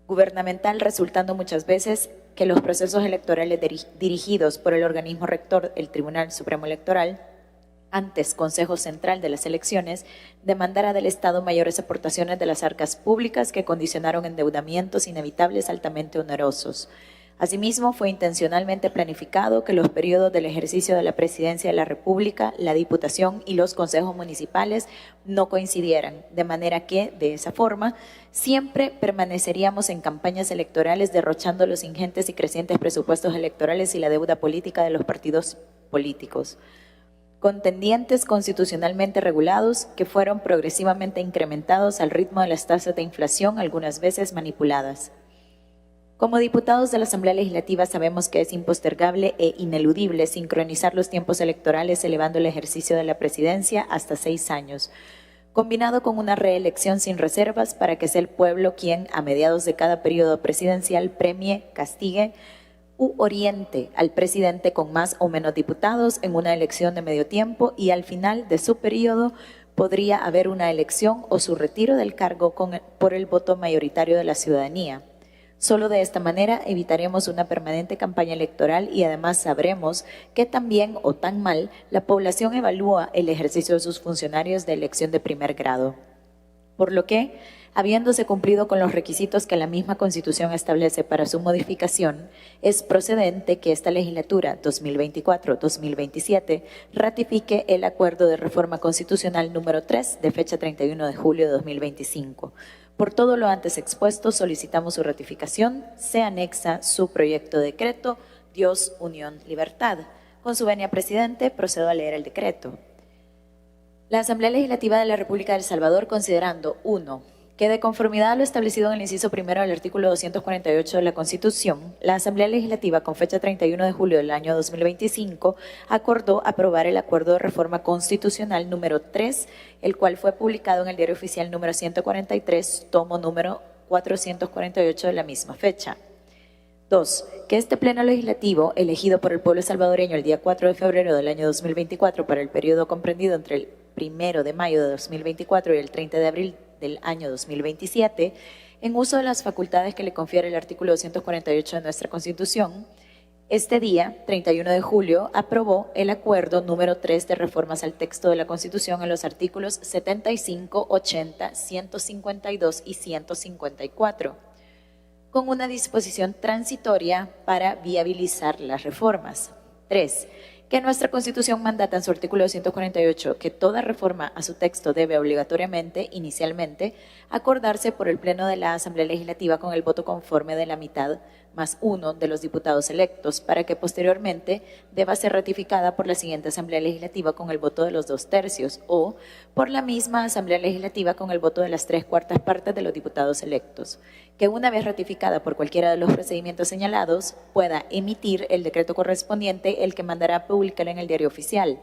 gubernamental, resultando muchas veces que los procesos electorales dirigidos por el organismo rector, el Tribunal Supremo Electoral, antes Consejo Central de las Elecciones, demandara del Estado mayores aportaciones de las arcas públicas que condicionaron endeudamientos inevitables altamente onerosos. Asimismo, fue intencionalmente planificado que los periodos del ejercicio de la Presidencia de la República, la Diputación y los consejos municipales no coincidieran, de manera que, de esa forma, siempre permaneceríamos en campañas electorales derrochando los ingentes y crecientes presupuestos electorales y la deuda política de los partidos políticos, contendientes constitucionalmente regulados que fueron progresivamente incrementados al ritmo de las tasas de inflación, algunas veces manipuladas. Como diputados de la Asamblea Legislativa sabemos que es impostergable e ineludible sincronizar los tiempos electorales elevando el ejercicio de la presidencia hasta 6 años, combinado con una reelección sin reservas para que sea el pueblo quien, a mediados de cada periodo presidencial, premie, castigue u oriente al presidente con más o menos diputados en una elección de medio tiempo y al final de su periodo podría haber una elección o su retiro del cargo por el voto mayoritario de la ciudadanía. Solo de esta manera evitaremos una permanente campaña electoral y además sabremos que tan bien o tan mal la población evalúa el ejercicio de sus funcionarios de elección de primer grado. Por lo que, habiéndose cumplido con los requisitos que la misma Constitución establece para su modificación, es procedente que esta legislatura 2024-2027 ratifique el Acuerdo de Reforma Constitucional número 3 de fecha 31 de julio de 2025. Por todo lo antes expuesto, solicitamos su ratificación. Se anexa su proyecto de decreto Dios, Unión, Libertad. Con su venia, presidente, procedo a leer el decreto. La Asamblea Legislativa de la República de El Salvador, considerando 1. Que de conformidad a lo establecido en el inciso primero del artículo 248 de la Constitución, la Asamblea Legislativa, con fecha 31 de julio del año 2025, acordó aprobar el Acuerdo de Reforma Constitucional número 3, el cual fue publicado en el Diario Oficial número 143, tomo número 448 de la misma fecha. 2. Que este Pleno Legislativo, elegido por el pueblo salvadoreño el día 4 de febrero del año 2024 para el periodo comprendido entre el 1 de mayo de 2024 y el 30 de abril del año 2027, en uso de las facultades que le confiere el artículo 248 de nuestra Constitución, este día, 31 de julio, aprobó el Acuerdo número 3 de reformas al texto de la Constitución en los artículos 75, 80, 152 y 154, con una disposición transitoria para viabilizar las reformas. 3. Que nuestra Constitución mandata en su artículo 248 que toda reforma a su texto debe obligatoriamente, inicialmente, acordarse por el Pleno de la Asamblea Legislativa con el voto conforme de la mitad más 1 de los diputados electos, para que posteriormente deba ser ratificada por la siguiente Asamblea Legislativa con el voto de los 2/3 o por la misma Asamblea Legislativa con el voto de las 3/4 partes de los diputados electos, que una vez ratificada por cualquiera de los procedimientos señalados, pueda emitir el decreto correspondiente, el que mandará a publicar en el Diario Oficial.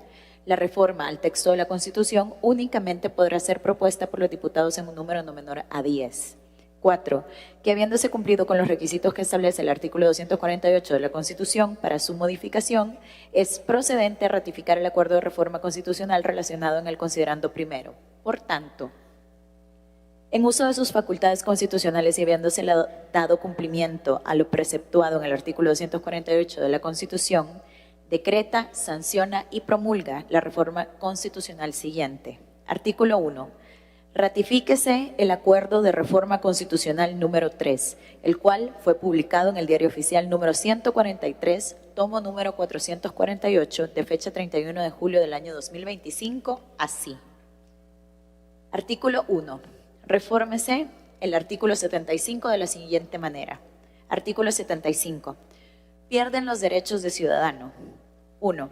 La reforma al texto de la Constitución únicamente podrá ser propuesta por los diputados en un número no menor a 10. 4. Que habiéndose cumplido con los requisitos que establece el artículo 248 de la Constitución para su modificación, es procedente a ratificar el Acuerdo de Reforma Constitucional relacionado en el considerando primero. Por tanto, en uso de sus facultades constitucionales y habiéndose dado cumplimiento a lo preceptuado en el artículo 248 de la Constitución, decreta, sanciona y promulga la reforma constitucional siguiente. Artículo 1. Ratifíquese el Acuerdo de Reforma Constitucional número 3, el cual fue publicado en el Diario Oficial número 143, tomo número 448, de fecha 31 de julio del año 2025, así. Artículo 1. Refórmese el artículo 75 de la siguiente manera. Artículo 75. Pierden los derechos de ciudadano. 1.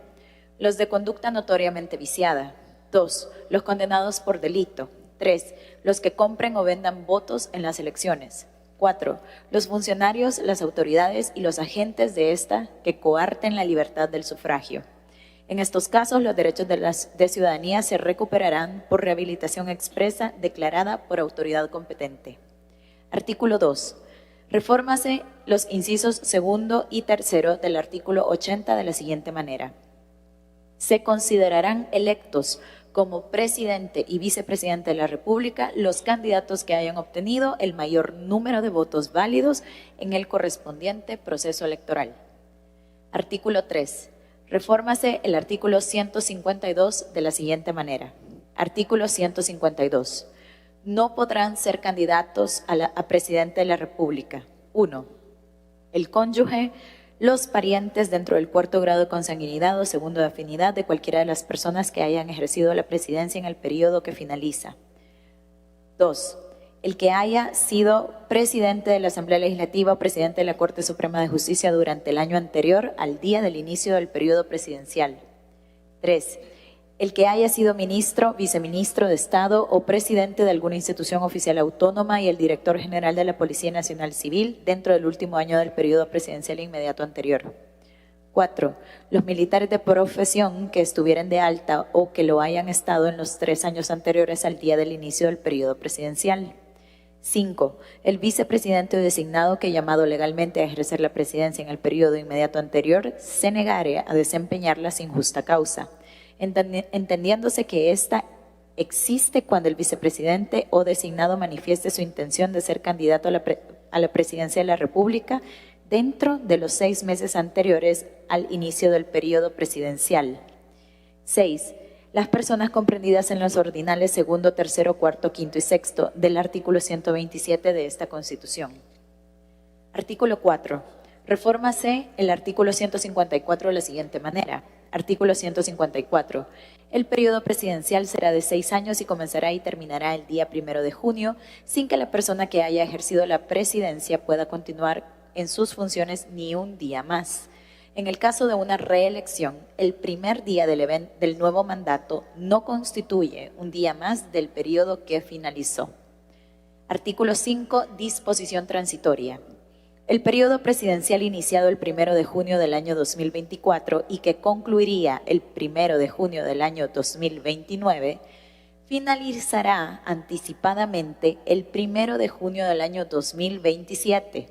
Los de conducta notoriamente viciada. 2. Los condenados por delito. 3. Los que compren o vendan votos en las elecciones. 4. Los funcionarios, las autoridades y los agentes de esta que coarten la libertad del sufragio. En estos casos, los derechos de ciudadanía se recuperarán por rehabilitación expresa declarada por autoridad competente. Artículo 2. Refórmase los incisos segundo y tercero del artículo 80 de la siguiente manera. Se considerarán electos como presidente y vicepresidente de la República los candidatos que hayan obtenido el mayor número de votos válidos en el correspondiente proceso electoral. Artículo 3. Refórmase el artículo 152 de la siguiente manera. Artículo 152. No podrán ser candidatos a presidente de la República. 1. el cónyuge, los parientes dentro del cuarto grado de consanguinidad o segundo de afinidad de cualquiera de las personas que hayan ejercido la presidencia en el periodo que finaliza. 2. El que haya sido presidente de la Asamblea Legislativa o presidente de la Corte Suprema de Justicia durante el año anterior al día del inicio del periodo presidencial. 3. El que haya sido ministro, viceministro de Estado o presidente de alguna institución oficial autónoma y el director general de la Policía Nacional Civil dentro del último año del periodo presidencial inmediato anterior. 4. Los militares de profesión que estuvieran de alta o que lo hayan estado en los 3 años anteriores al día del inicio del periodo presidencial. 5. El vicepresidente o designado que, llamado legalmente a ejercer la presidencia en el periodo inmediato anterior, se negare a desempeñarla sin justa causa, entendiéndose que ésta existe cuando el vicepresidente o designado manifieste su intención de ser candidato a la presidencia de la República dentro de los 6 meses anteriores al inicio del periodo presidencial. 6. Las personas comprendidas en los ordinales segundo, tercero, cuarto, quinto y sexto del artículo 127 de esta Constitución. Artículo 4. Refórmase el artículo 154 de la siguiente manera. Artículo 154. El periodo presidencial será de 6 años y comenzará y terminará el día 1 de junio, sin que la persona que haya ejercido la presidencia pueda continuar en sus funciones ni un día más. En el caso de una reelección, el primer día del nuevo mandato no constituye un día más del periodo que finalizó. Artículo 5. Disposición transitoria. El periodo presidencial iniciado el 1 de junio del año 2024 y que concluiría el 1 de junio del año 2029, finalizará anticipadamente el 1 de junio del año 2027,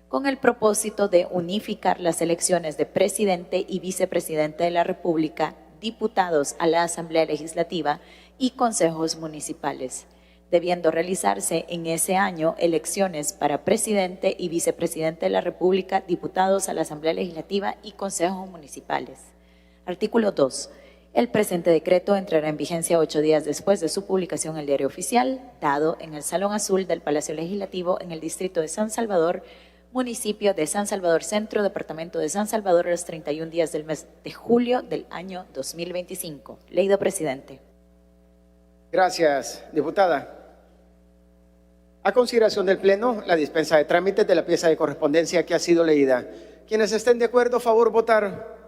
con el propósito de unificar las elecciones de presidente y vicepresidente de la República, diputados a la Asamblea Legislativa y consejos municipales, debiendo realizarse en ese año elecciones para presidente y vicepresidente de la República, diputados a la Asamblea Legislativa y consejos municipales. Artículo 2. El presente decreto entrará en vigencia 8 días después de su publicación en el Diario Oficial, dado en el Salón Azul del Palacio Legislativo en el distrito de San Salvador, municipio de San Salvador Centro, departamento de San Salvador, a los 31 días del mes de julio del año 2025. Leído, presidente. Gracias, diputada. A consideración del Pleno, la dispensa de trámites de la pieza de correspondencia que ha sido leída. Quienes estén de acuerdo, favor votar.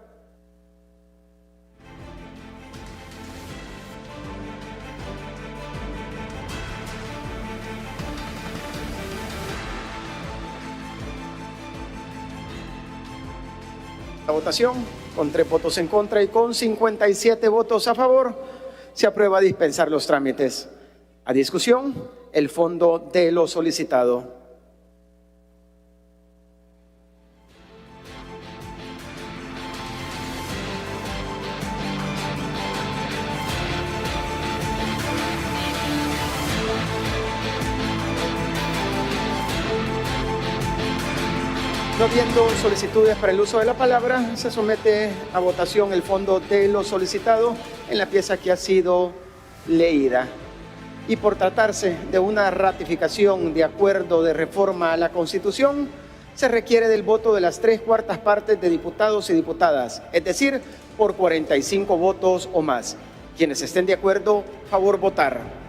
La votación, con 3 votos en contra y con 57 votos a favor, se aprueba dispensar los trámites. A discusión, el fondo de lo solicitado. No habiendo solicitudes para el uso de la palabra, se somete a votación el fondo de lo solicitado en la pieza que ha sido leída. Y por tratarse de una ratificación de acuerdo de reforma a la Constitución, se requiere del voto de las 3/4 partes de diputados y diputadas, es decir, por 45 votos o más. Quienes estén de acuerdo, favor votar.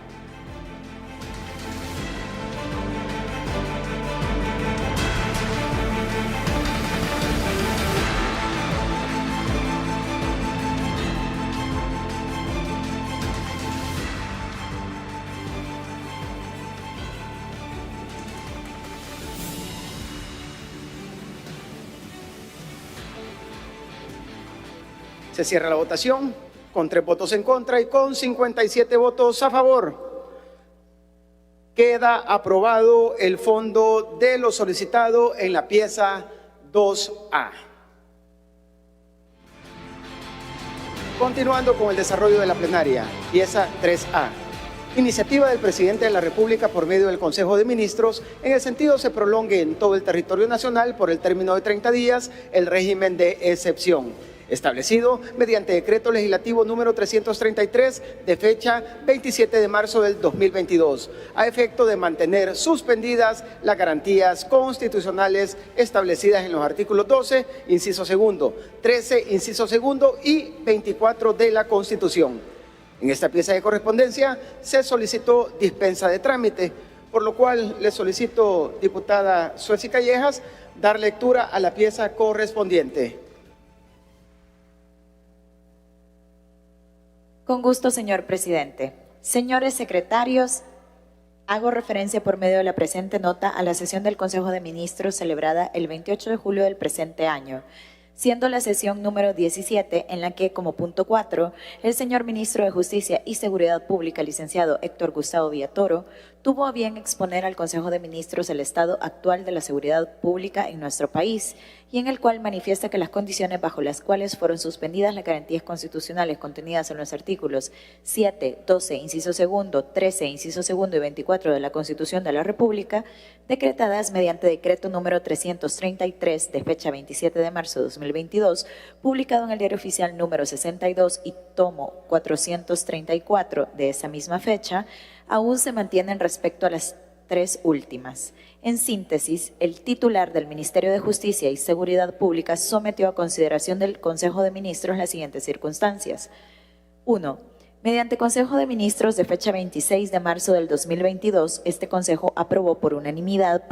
Se cierra la votación con 3 votos en contra y con 57 votos a favor. Queda aprobado el fondo de lo solicitado en la pieza 2A. Continuando con el desarrollo de la plenaria, pieza 3A. Iniciativa del Presidente de la República por medio del Consejo de Ministros, en el sentido se prolongue en todo el territorio nacional por el término de 30 días el régimen de excepción. establecido mediante decreto legislativo número 333 de fecha 27 de marzo del 2022, a efecto de mantener suspendidas las garantías constitucionales establecidas en los artículos 12, inciso segundo, 13, inciso segundo y 24 de la Constitución. En esta pieza de correspondencia se solicitó dispensa de trámite, por lo cual le solicito, diputada Suelsi Callejas, dar lectura a la pieza correspondiente. Con gusto, señor presidente. Señores secretarios, hago referencia por medio de la presente nota a la sesión del Consejo de Ministros celebrada el 28 de julio del presente año, siendo la sesión número 17 en la que, como punto 4, el señor Ministro de Justicia y Seguridad Pública, licenciado Héctor Gustavo Villatoro, tuvo a bien exponer al Consejo de Ministros el estado actual de la seguridad pública en nuestro país, y en el cual manifiesta que las condiciones bajo las cuales fueron suspendidas las garantías constitucionales contenidas en los artículos 7, 12, inciso segundo, 13, inciso segundo y 24 de la Constitución de la República, decretadas mediante decreto número 333 de fecha 27 de marzo de 2022, publicado en el Diario Oficial número 62 y tomo 434 de esa misma fecha, aún se mantienen respecto a las tres últimas. En síntesis, el titular del Ministerio de Justicia y Seguridad Pública sometió a consideración del Consejo de Ministros las siguientes circunstancias. 1. Mediante Consejo de Ministros de fecha 26 de marzo del 2022, este Consejo aprobó por unanimidad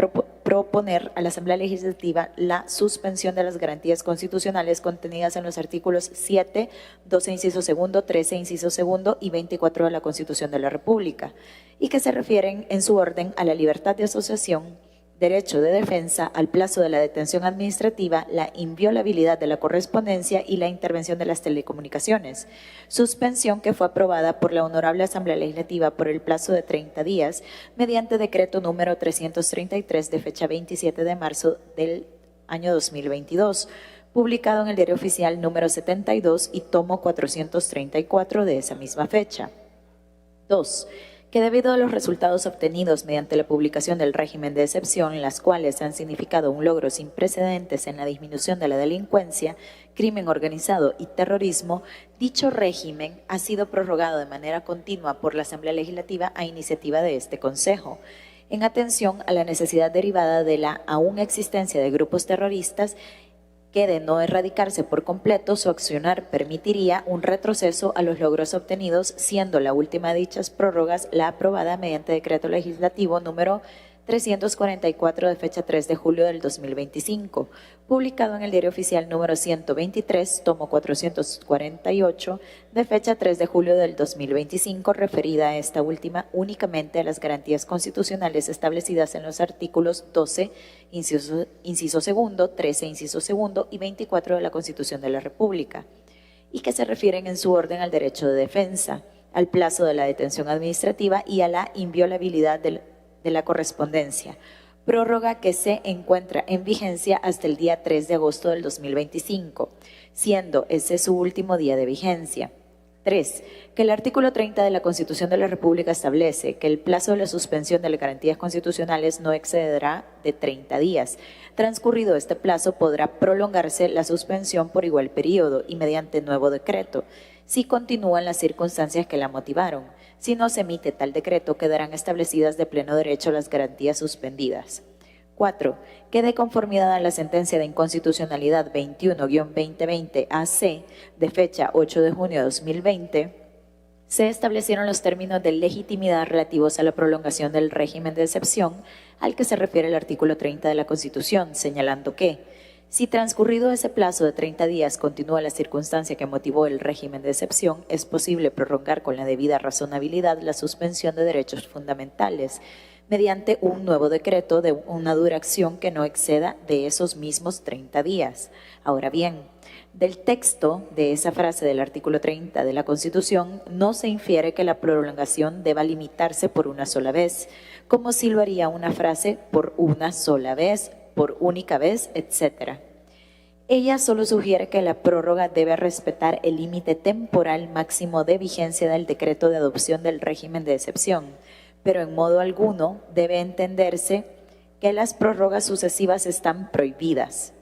proponer a la Asamblea Legislativa la suspensión de las garantías constitucionales contenidas en los artículos 7, 12, inciso segundo, 13, inciso segundo y 24 de la Constitución de la República, y que se refieren en su orden a la libertad de asociación, derecho de defensa, al plazo de la detención administrativa, la inviolabilidad de la correspondencia y la intervención de las telecomunicaciones. Suspensión que fue aprobada por la Honorable Asamblea Legislativa por el plazo de 30 días mediante decreto número 333 de fecha 27 de marzo del año 2022, publicado en el Diario Oficial número 72 y tomo 434 de esa misma fecha. 2. Que debido a los resultados obtenidos mediante la publicación del régimen de excepción, las cuales han significado un logro sin precedentes en la disminución de la delincuencia, crimen organizado y terrorismo, dicho régimen ha sido prorrogado de manera continua por la Asamblea Legislativa a iniciativa de este Consejo, en atención a la necesidad derivada de la aún existencia de grupos terroristas que, de no erradicarse por completo, su accionar permitiría un retroceso a los logros obtenidos, siendo la última de dichas prórrogas la aprobada mediante decreto legislativo número 344 de fecha 3 de julio del 2025, publicado en el Diario Oficial número 123, tomo 448, de fecha 3 de julio del 2025, referida a esta última únicamente a las garantías constitucionales establecidas en los artículos 12, inciso segundo, 13, inciso segundo y 24 de la Constitución de la República, y que se refieren en su orden al derecho de defensa, al plazo de la detención administrativa y a la inviolabilidad de la correspondencia, prórroga que se encuentra en vigencia hasta el día 3 de agosto del 2025, siendo ese su último día de vigencia. 3. Que el artículo 30 de la Constitución de la República establece que el plazo de la suspensión de las garantías constitucionales no excederá de 30 días. Transcurrido este plazo, podrá prolongarse la suspensión por igual periodo y mediante nuevo decreto, si continúan las circunstancias que la motivaron. Si no se emite tal decreto, quedarán establecidas de pleno derecho las garantías suspendidas. 4. Que de conformidad a la sentencia de inconstitucionalidad 21-2020 AC de fecha 8 de junio de 2020, se establecieron los términos de legitimidad relativos a la prolongación del régimen de excepción al que se refiere el artículo 30 de la Constitución, señalando que si transcurrido ese plazo de 30 días continúa la circunstancia que motivó el régimen de excepción, es posible prolongar con la debida razonabilidad la suspensión de derechos fundamentales mediante un nuevo decreto de una duración que no exceda de esos mismos 30 días. Ahora bien, del texto de esa frase del artículo 30 de la Constitución no se infiere que la prolongación deba limitarse por una sola vez, como si lo haría una frase por una sola vez, por única vez, etc. Ella solo sugiere que la prórroga debe respetar el límite temporal máximo de vigencia del decreto de adopción del régimen de excepción, pero en modo alguno debe entenderse que las prórrogas sucesivas están prohibidas.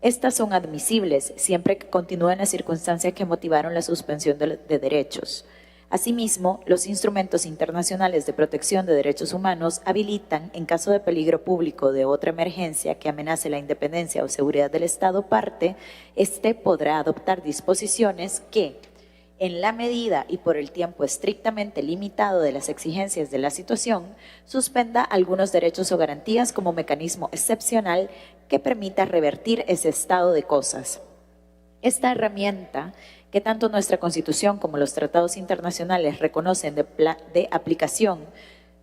Estas son admisibles siempre que continúen las circunstancias que motivaron la suspensión de derechos. Asimismo, los instrumentos internacionales de protección de derechos humanos habilitan, en caso de peligro público o de otra emergencia que amenace la independencia o seguridad del Estado parte, éste podrá adoptar disposiciones que, en la medida y por el tiempo estrictamente limitado de las exigencias de la situación, suspenda algunos derechos o garantías como mecanismo excepcional que permita revertir ese estado de cosas. Esta herramienta, que tanto nuestra Constitución como los tratados internacionales reconocen de aplicación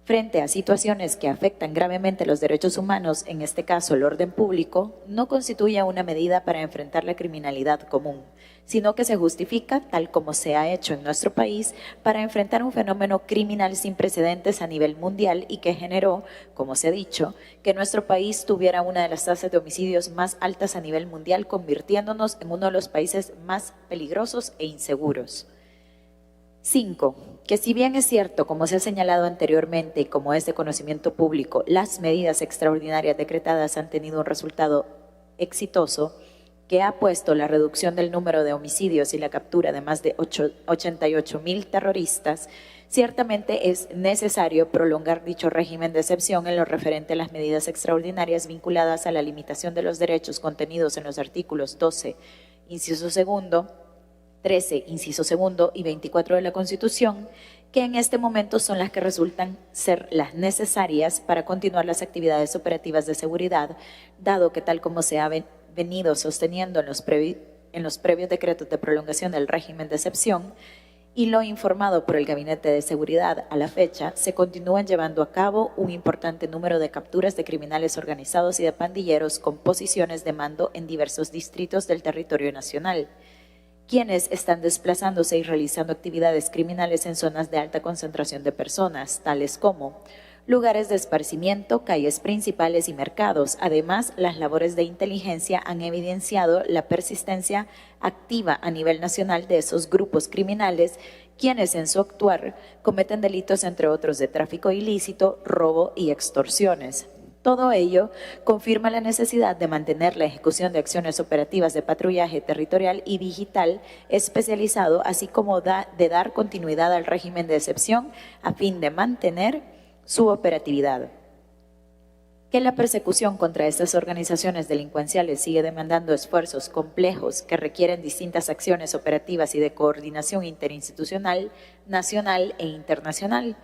frente a situaciones que afectan gravemente los derechos humanos, en este caso el orden público, no constituye una medida para enfrentar la criminalidad común, sino que se justifica, tal como se ha hecho en nuestro país, para enfrentar un fenómeno criminal sin precedentes a nivel mundial y que generó, como se ha dicho, que nuestro país tuviera una de las tasas de homicidios más altas a nivel mundial, convirtiéndonos en uno de los países más peligrosos e inseguros. 5. Que si bien es cierto, como se ha señalado anteriormente y como es de conocimiento público, las medidas extraordinarias decretadas han tenido un resultado exitoso que ha puesto la reducción del número de homicidios y la captura de más de 88,000 terroristas, ciertamente es necesario prolongar dicho régimen de excepción en lo referente a las medidas extraordinarias vinculadas a la limitación de los derechos contenidos en los artículos 12, inciso segundo, 13, inciso segundo y 24 de la Constitución, que en este momento son las que resultan ser las necesarias para continuar las actividades operativas de seguridad, dado que tal como se ha venido sosteniendo en los previos decretos de prolongación del régimen de excepción y lo informado por el Gabinete de Seguridad a la fecha, se continúan llevando a cabo un importante número de capturas de criminales organizados y de pandilleros con posiciones de mando en diversos distritos del territorio nacional, quienes están desplazándose y realizando actividades criminales en zonas de alta concentración de personas, tales como lugares de esparcimiento, calles principales y mercados. Además, las labores de inteligencia han evidenciado la persistencia activa a nivel nacional de esos grupos criminales, quienes en su actuar cometen delitos entre otros de tráfico ilícito, robo y extorsiones. Todo ello confirma la necesidad de mantener la ejecución de acciones operativas de patrullaje territorial y digital especializado, así como de dar continuidad al régimen de excepción a fin de mantener su operatividad. Que la persecución contra estas organizaciones delincuenciales sigue demandando esfuerzos complejos que requieren distintas acciones operativas y de coordinación interinstitucional, nacional e internacional.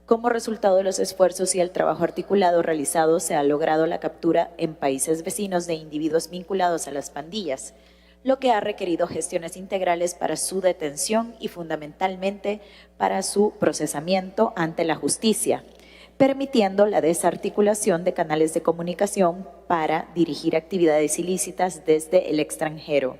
Como resultado de los esfuerzos y el trabajo articulado realizado, se ha logrado la captura en países vecinos de individuos vinculados a las pandillas, lo que ha requerido gestiones integrales para su detención y fundamentalmente para su procesamiento ante la justicia, permitiendo la desarticulación de canales de comunicación para dirigir actividades ilícitas desde el extranjero.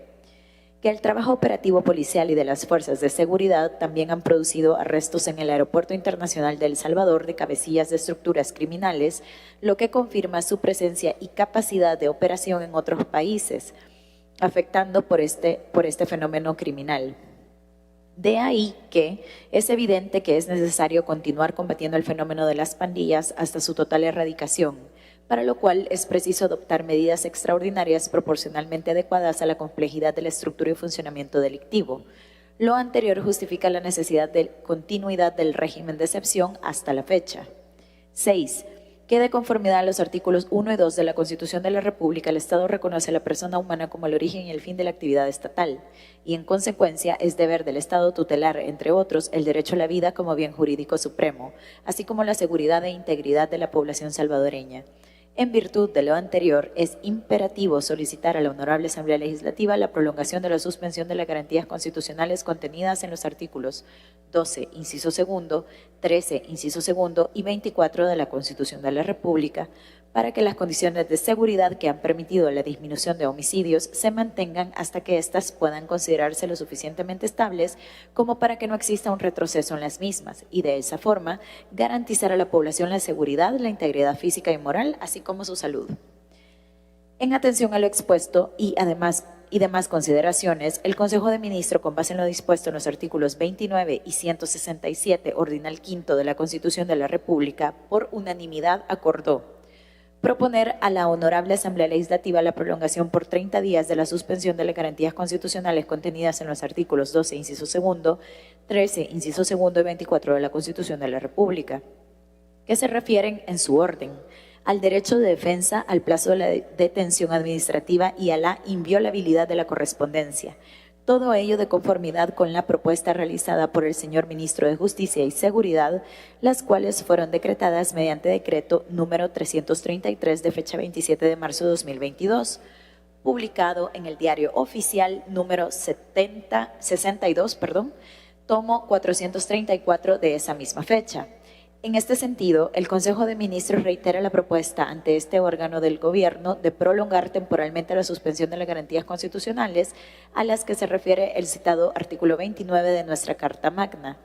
Que el trabajo operativo policial y de las fuerzas de seguridad también han producido arrestos en el Aeropuerto Internacional de El Salvador de cabecillas de estructuras criminales, lo que confirma su presencia y capacidad de operación en otros países, afectando por este fenómeno criminal. De ahí que es evidente que es necesario continuar combatiendo el fenómeno de las pandillas hasta su total erradicación, para lo cual es preciso adoptar medidas extraordinarias proporcionalmente adecuadas a la complejidad de la estructura y funcionamiento delictivo. Lo anterior justifica la necesidad de continuidad del régimen de excepción hasta la fecha. 6. Que de conformidad a los artículos 1 y 2 de la Constitución de la República, el Estado reconoce a la persona humana como el origen y el fin de la actividad estatal, y en consecuencia es deber del Estado tutelar, entre otros, el derecho a la vida como bien jurídico supremo, así como la seguridad e integridad de la población salvadoreña. En virtud de lo anterior, es imperativo solicitar a la Honorable Asamblea Legislativa la prolongación de la suspensión de las garantías constitucionales contenidas en los artículos 12, inciso segundo, 13, inciso segundo y 24 de la Constitución de la República, para que las condiciones de seguridad que han permitido la disminución de homicidios se mantengan hasta que éstas puedan considerarse lo suficientemente estables como para que no exista un retroceso en las mismas y de esa forma garantizar a la población la seguridad, la integridad física y moral, así como su salud. En atención a lo expuesto y demás consideraciones, el Consejo de Ministros, con base en lo dispuesto en los artículos 29 y 167, ordinal quinto de la Constitución de la República, por unanimidad acordó: proponer a la Honorable Asamblea Legislativa la prolongación por 30 días de la suspensión de las garantías constitucionales contenidas en los artículos 12, inciso segundo, 13, inciso segundo y 24 de la Constitución de la República, que se refieren en su orden al derecho de defensa, al plazo de la detención administrativa y a la inviolabilidad de la correspondencia. Todo ello de conformidad con la propuesta realizada por el señor Ministro de Justicia y Seguridad, las cuales fueron decretadas mediante decreto número 333 de fecha 27 de marzo de 2022, publicado en el Diario Oficial número 62, tomo 434 de esa misma fecha. En este sentido, el Consejo de Ministros reitera la propuesta ante este órgano del Gobierno de prolongar temporalmente la suspensión de las garantías constitucionales a las que se refiere el citado artículo 29 de nuestra Carta Magna,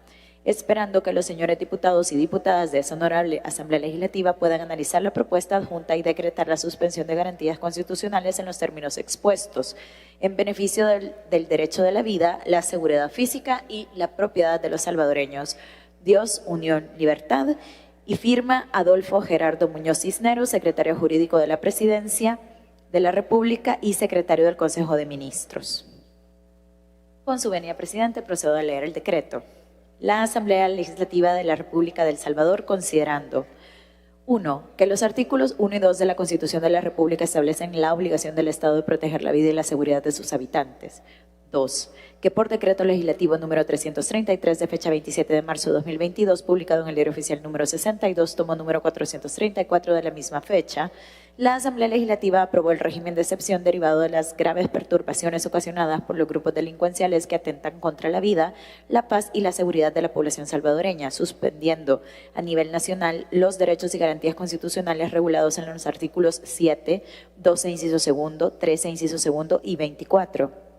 esperando que los señores diputados y diputadas de esa honorable Asamblea Legislativa puedan analizar la propuesta adjunta y decretar la suspensión de garantías constitucionales en los términos expuestos, en beneficio del derecho de la vida, la seguridad física y la propiedad de los salvadoreños. Dios, Unión, Libertad, y firma Adolfo Gerardo Muñoz Cisneros, secretario jurídico de la Presidencia de la República y secretario del Consejo de Ministros. Con su venia, presidente, procedo a leer el decreto. La Asamblea Legislativa de la República de El Salvador, considerando: 1. Que los artículos 1 y 2 de la Constitución de la República establecen la obligación del Estado de proteger la vida y la seguridad de sus habitantes. 2. Que por decreto legislativo número 333 de fecha 27 de marzo de 2022, publicado en el Diario Oficial número 62, tomo número 434 de la misma fecha, la Asamblea Legislativa aprobó el régimen de excepción derivado de las graves perturbaciones ocasionadas por los grupos delincuenciales que atentan contra la vida, la paz y la seguridad de la población salvadoreña, suspendiendo a nivel nacional los derechos y garantías constitucionales regulados en los artículos 7, 12, inciso segundo, 13, inciso segundo y 24.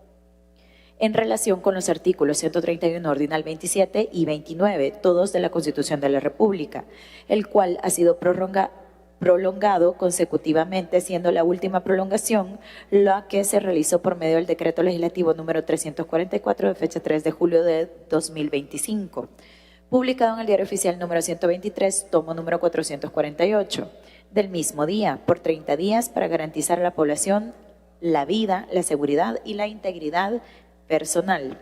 En relación con los artículos 131 ordinal 27 y 29, todos de la Constitución de la República, el cual ha sido prolongado consecutivamente, siendo la última prolongación la que se realizó por medio del decreto legislativo número 344 de fecha 3 de julio de 2025, publicado en el Diario Oficial número 123, tomo número 448, del mismo día, por 30 días para garantizar a la población la vida, la seguridad y la integridad personal.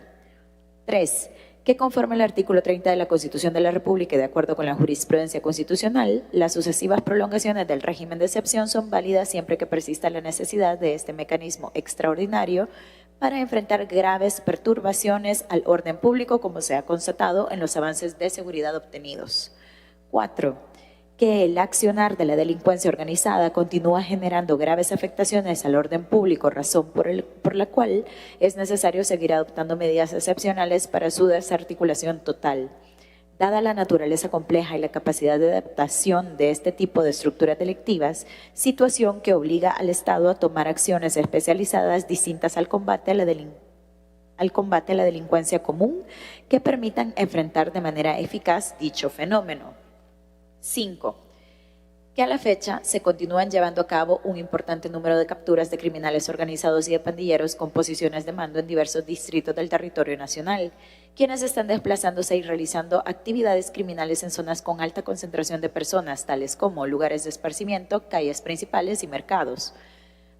3. Que conforme al artículo 30 de la Constitución de la República y de acuerdo con la jurisprudencia constitucional, las sucesivas prolongaciones del régimen de excepción son válidas siempre que persista la necesidad de este mecanismo extraordinario para enfrentar graves perturbaciones al orden público, como se ha constatado en los avances de seguridad obtenidos. 4. Que el accionar de la delincuencia organizada continúa generando graves afectaciones al orden público, razón por la cual es necesario seguir adoptando medidas excepcionales para su desarticulación total. Dada la naturaleza compleja y la capacidad de adaptación de este tipo de estructuras delictivas, situación que obliga al Estado a tomar acciones especializadas distintas al combate a la delincuencia común que permitan enfrentar de manera eficaz dicho fenómeno. 5. Que a la fecha se continúan llevando a cabo un importante número de capturas de criminales organizados y de pandilleros con posiciones de mando en diversos distritos del territorio nacional, quienes están desplazándose y realizando actividades criminales en zonas con alta concentración de personas, tales como lugares de esparcimiento, calles principales y mercados.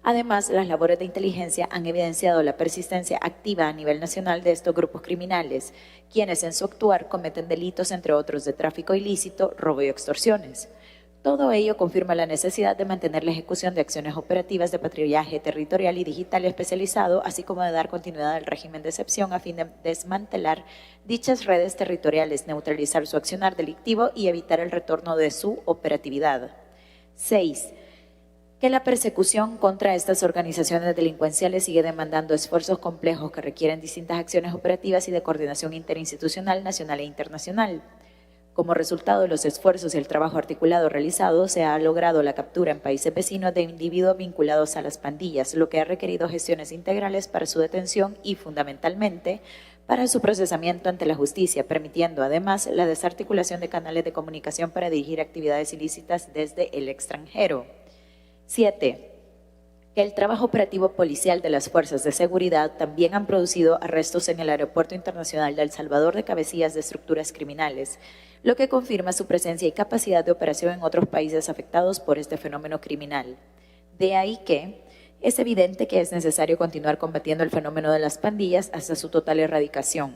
Además, las labores de inteligencia han evidenciado la persistencia activa a nivel nacional de estos grupos criminales, quienes en su actuar cometen delitos, entre otros, de tráfico ilícito, robo y extorsiones. Todo ello confirma la necesidad de mantener la ejecución de acciones operativas de patrullaje territorial y digital especializado, así como de dar continuidad al régimen de excepción a fin de desmantelar dichas redes territoriales, neutralizar su accionar delictivo y evitar el retorno de su operatividad. 6. Que la persecución contra estas organizaciones delincuenciales sigue demandando esfuerzos complejos que requieren distintas acciones operativas y de coordinación interinstitucional, nacional e internacional. Como resultado de los esfuerzos y el trabajo articulado realizado, se ha logrado la captura en países vecinos de individuos vinculados a las pandillas, lo que ha requerido gestiones integrales para su detención y, fundamentalmente, para su procesamiento ante la justicia, permitiendo además la desarticulación de canales de comunicación para dirigir actividades ilícitas desde el extranjero. 7. que el trabajo operativo policial de las fuerzas de seguridad también han producido arrestos en el Aeropuerto Internacional de El Salvador de cabecillas de estructuras criminales, lo que confirma su presencia y capacidad de operación en otros países afectados por este fenómeno criminal. De ahí que es evidente que es necesario continuar combatiendo el fenómeno de las pandillas hasta su total erradicación,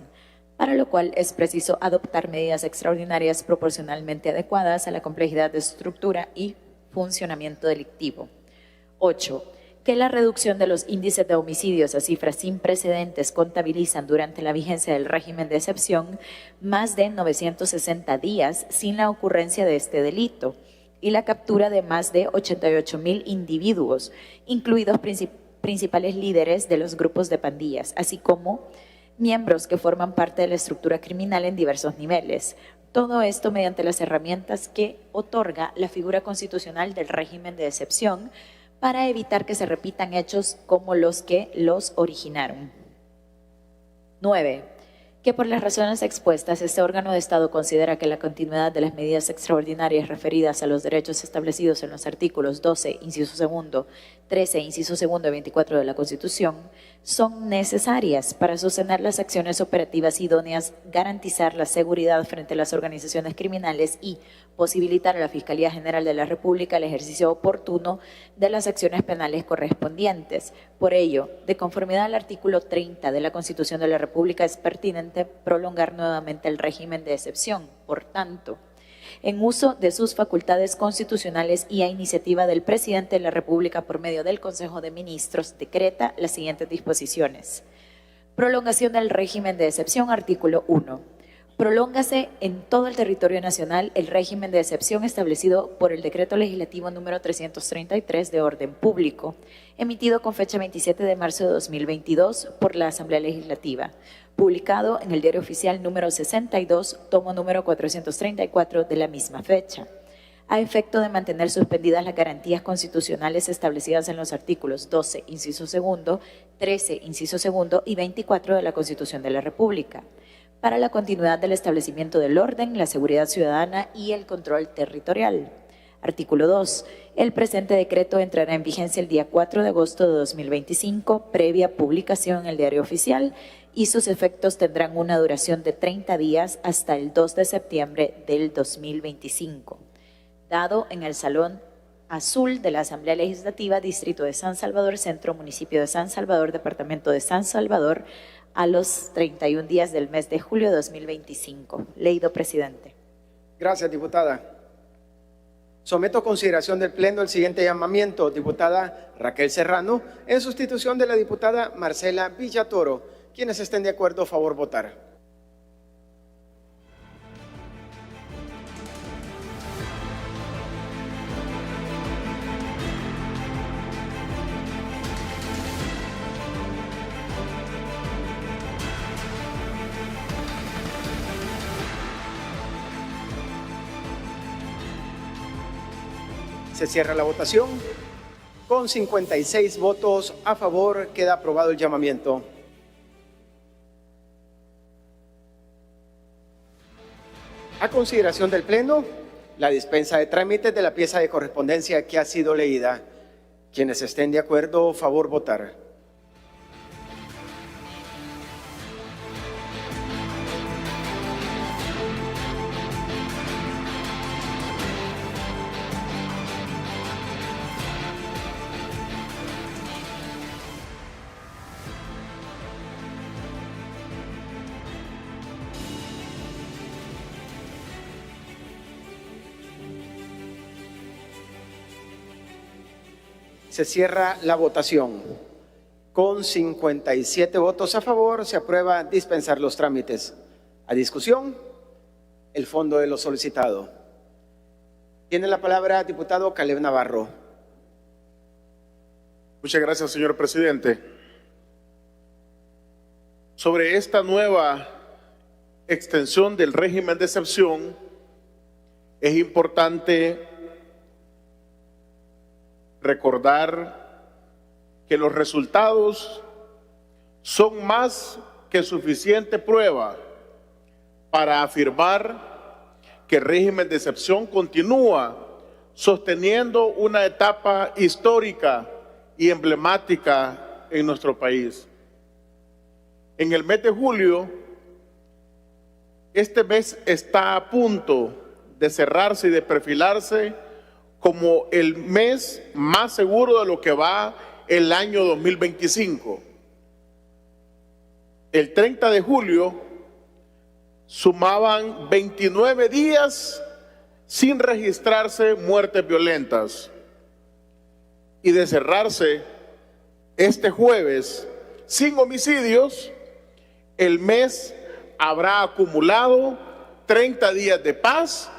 para lo cual es preciso adoptar medidas extraordinarias proporcionalmente adecuadas a la complejidad de estructura y funcionamiento delictivo. 8. Que la reducción de los índices de homicidios a cifras sin precedentes contabilizan durante la vigencia del régimen de excepción más de 960 días sin la ocurrencia de este delito y la captura de más de 88.000 individuos, incluidos principales líderes de los grupos de pandillas, así como miembros que forman parte de la estructura criminal en diversos niveles. Todo esto mediante las herramientas que otorga la figura constitucional del régimen de excepción para evitar que se repitan hechos como los que los originaron. 9. Que por las razones expuestas, este órgano de Estado considera que la continuidad de las medidas extraordinarias referidas a los derechos establecidos en los artículos 12, inciso segundo, 13, inciso segundo y 24 de la Constitución son necesarias para sostener las acciones operativas idóneas, garantizar la seguridad frente a las organizaciones criminales y posibilitar a la Fiscalía General de la República el ejercicio oportuno de las acciones penales correspondientes. Por ello, de conformidad al artículo 30 de la Constitución de la República, es pertinente prolongar nuevamente el régimen de excepción. Por tanto, en uso de sus facultades constitucionales y a iniciativa del Presidente de la República por medio del Consejo de Ministros, decreta las siguientes disposiciones. Prolongación del régimen de excepción, artículo 1. Prolóngase en todo el territorio nacional el régimen de excepción establecido por el Decreto Legislativo número 333 de Orden Público, emitido con fecha 27 de marzo de 2022 por la Asamblea Legislativa, publicado en el Diario Oficial número 62, tomo número 434 de la misma fecha, a efecto de mantener suspendidas las garantías constitucionales establecidas en los artículos 12, inciso segundo, 13, inciso segundo y 24 de la Constitución de la República, para la continuidad del establecimiento del orden, la seguridad ciudadana y el control territorial. Artículo 2. El presente decreto entrará en vigencia el día 4 de agosto de 2025, previa publicación en el Diario Oficial, y sus efectos tendrán una duración de 30 días hasta el 2 de septiembre del 2025. Dado en el Salón Azul de la Asamblea Legislativa, Distrito de San Salvador Centro, Municipio de San Salvador, Departamento de San Salvador, a los 31 días del mes de julio de 2025. Leído, presidente. Gracias, diputada. Someto a consideración del Pleno el siguiente llamamiento. Diputada Raquel Serrano, en sustitución de la diputada Marcela Villatoro. Quienes estén de acuerdo, favor votar. Se cierra la votación. Con 56 votos a favor, queda aprobado el llamamiento. A consideración del Pleno, la dispensa de trámites de la pieza de correspondencia que ha sido leída. Quienes estén de acuerdo, favor votar. Se cierra la votación. Con 57 votos a favor, se aprueba dispensar los trámites. A discusión, el fondo de lo solicitado. Tiene la palabra diputado Caleb Navarro. Muchas gracias, señor presidente. Sobre esta nueva extensión del régimen de excepción, es importante recordar que los resultados son más que suficiente prueba para afirmar que el régimen de excepción continúa sosteniendo una etapa histórica y emblemática en nuestro país. En el mes de julio, este mes está a punto de cerrarse y de perfilarse como el mes más seguro de lo que va el año 2025. El 30 de julio sumaban 29 días sin registrarse muertes violentas. Y de cerrarse este jueves sin homicidios, el mes habrá acumulado 30 días de paz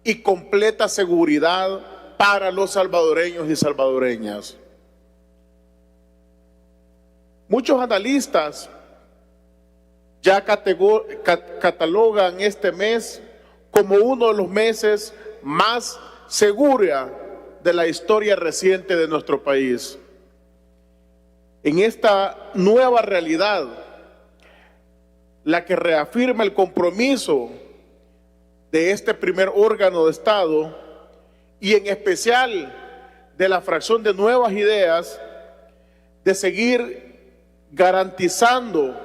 y completa seguridad para los salvadoreños y salvadoreñas. Muchos analistas ya catalogan este mes como uno de los meses más seguros de la historia reciente de nuestro país. En esta nueva realidad, la que reafirma el compromiso de este primer órgano de Estado y en especial de la fracción de Nuevas Ideas, de seguir garantizando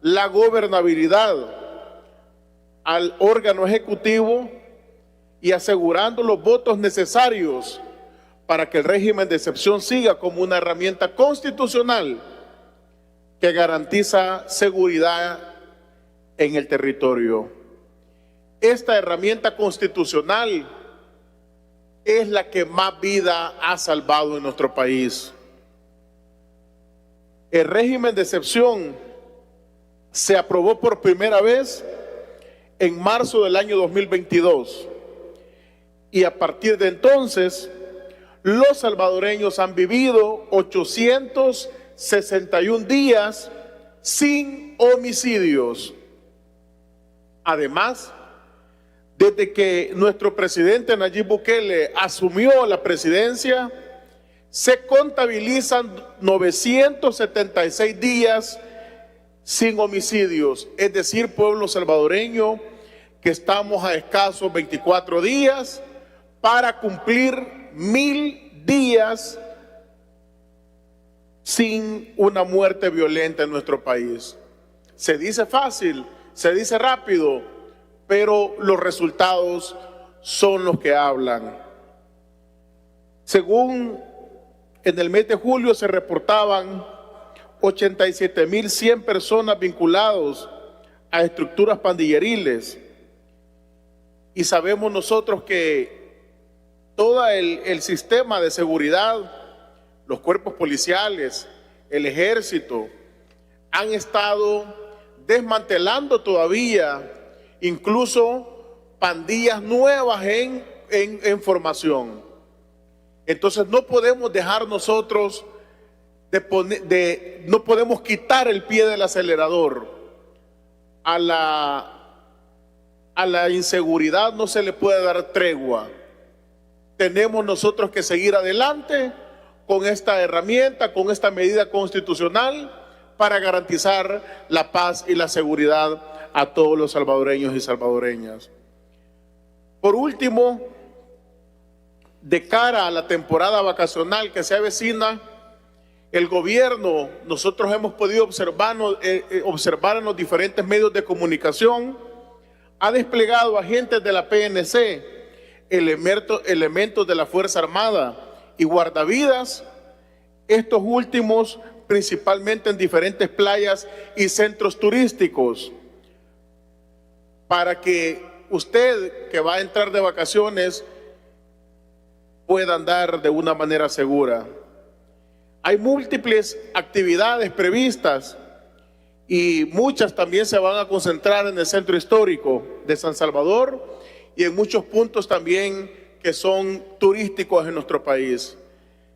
la gobernabilidad al órgano ejecutivo y asegurando los votos necesarios para que el régimen de excepción siga como una herramienta constitucional que garantiza seguridad en el territorio. Esta herramienta constitucional es la que más vida ha salvado en nuestro país. El régimen de excepción se aprobó por primera vez en marzo del año 2022 y a partir de entonces los salvadoreños han vivido 861 días sin homicidios. Además, desde que nuestro presidente Nayib Bukele asumió la presidencia, se contabilizan 976 días sin homicidios, es decir, pueblo salvadoreño, que estamos a escasos 24 días para cumplir 1000 días sin una muerte violenta en nuestro país. Se dice fácil, se dice rápido, pero los resultados son los que hablan. Según en el mes de julio se reportaban 87.100 personas vinculadas a estructuras pandilleriles. Y sabemos nosotros que todo el sistema de seguridad, los cuerpos policiales, el ejército, han estado desmantelando todavía incluso pandillas nuevas en formación. Entonces no podemos dejar nosotros no podemos quitar el pie del acelerador. A la inseguridad no se le puede dar tregua. Tenemos nosotros que seguir adelante con esta herramienta, con esta medida constitucional para garantizar la paz y la seguridad a todos los salvadoreños y salvadoreñas. Por último, de cara a la temporada vacacional que se avecina, el gobierno, nosotros hemos podido observar en los diferentes medios de comunicación, ha desplegado agentes de la PNC, elementos de la Fuerza Armada y guardavidas, estos últimos principalmente en diferentes playas y centros turísticos, para que usted que va a entrar de vacaciones pueda andar de una manera segura. Hay múltiples actividades previstas y muchas también se van a concentrar en el centro histórico de San Salvador y en muchos puntos también que son turísticos en nuestro país.